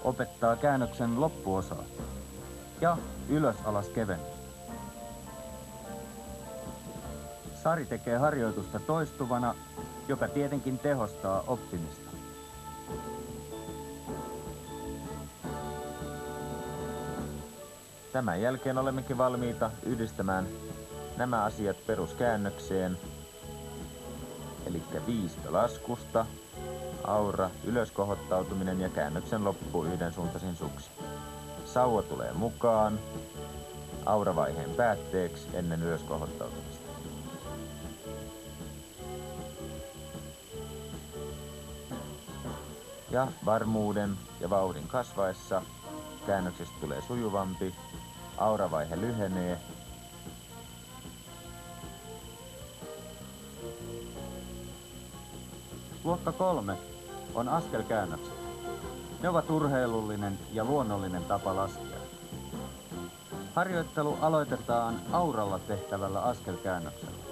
opettaa käännöksen loppuosaa ja ylös-alas kevennys. Sari tekee harjoitusta toistuvana, joka tietenkin tehostaa oppimista. Tämän jälkeen olemmekin valmiita yhdistämään nämä asiat peruskäännökseen, eli viistolaskusta, aura, ylöskohottautuminen ja käännöksen loppu yhdensuuntaisin suksin. Sauva tulee mukaan auravaiheen päätteeksi ennen ylöskohottautumista. Ja varmuuden ja vauhdin kasvaessa käännöksestä tulee sujuvampi, auravaihe lyhenee Luokka 3 on askelkäännökset. Ne ovat urheilullinen ja luonnollinen tapa laskea. Harjoittelu aloitetaan auralla tehtävällä askelkäännöksellä.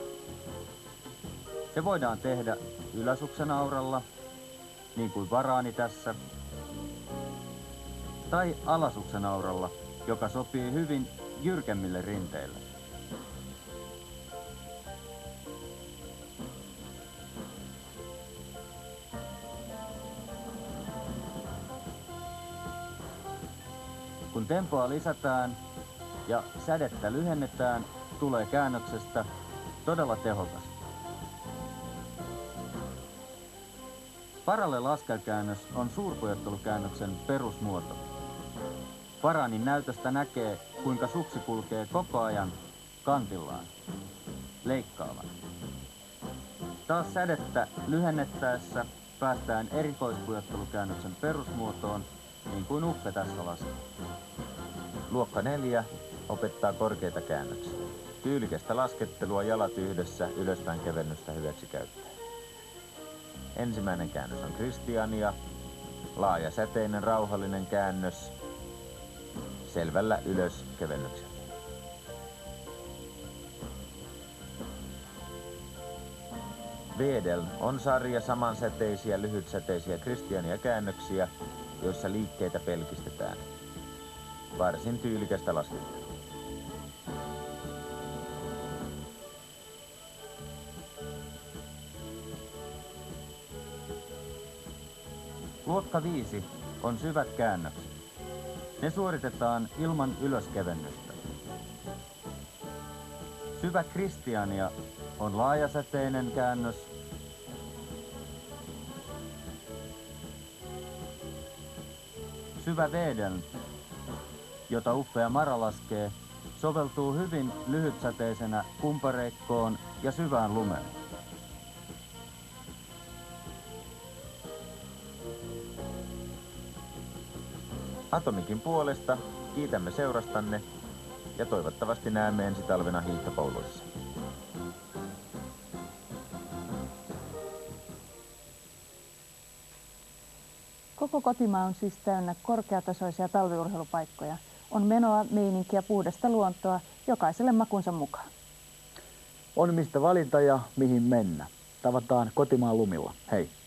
Se voidaan tehdä yläsuksen auralla, niin kuin varaani tässä, tai alasuksen auralla, joka sopii hyvin jyrkemmille rinteille. Kun tempoa lisätään ja sädettä lyhennetään, tulee käännöksestä todella tehokas. Parallel-askelkäännös on suurpujottelukäännöksen perusmuoto. Paranin näytöstä näkee, kuinka suksi kulkee koko ajan kantillaan, leikkaavan. Taas sädettä lyhennettäessä päästään erikoispujottelukäännöksen perusmuotoon, niin kuin Uffe tässä laskee. Luokka 4 opettaa korkeita käännöksiä. Tyylikästä laskettelua jalat yhdessä ylöspäin kevennystä hyväksi käyttäen. Ensimmäinen käännös on Kristiania, laaja säteinen rauhallinen käännös. selvällä ylöskevennyksellä. Wedel on sarja samansäteisiä lyhytsäteisiä kristiania käännöksiä, joissa liikkeitä pelkistetään. Varsin tyylikästä laskentaa. Luokka 5 on syvät käännökset. Ne suoritetaan ilman ylöskevennystä. Syvä kristiania on laajasäteinen käännös. Syvä Wedel, jota uppea Mara laskee, soveltuu hyvin lyhytsäteisenä kumpareikkoon ja syvään lumeen. Atomikin puolesta kiitämme seurastanne ja toivottavasti näemme ensi talvena hiihtokouluissa. Koko kotimaa on siis täynnä korkeatasoisia talviurheilupaikkoja. On menoa, meininkiä, puhdasta luontoa, jokaiselle makunsa mukaan. On mistä valita ja mihin mennä. Tavataan kotimaan lumilla. Hei!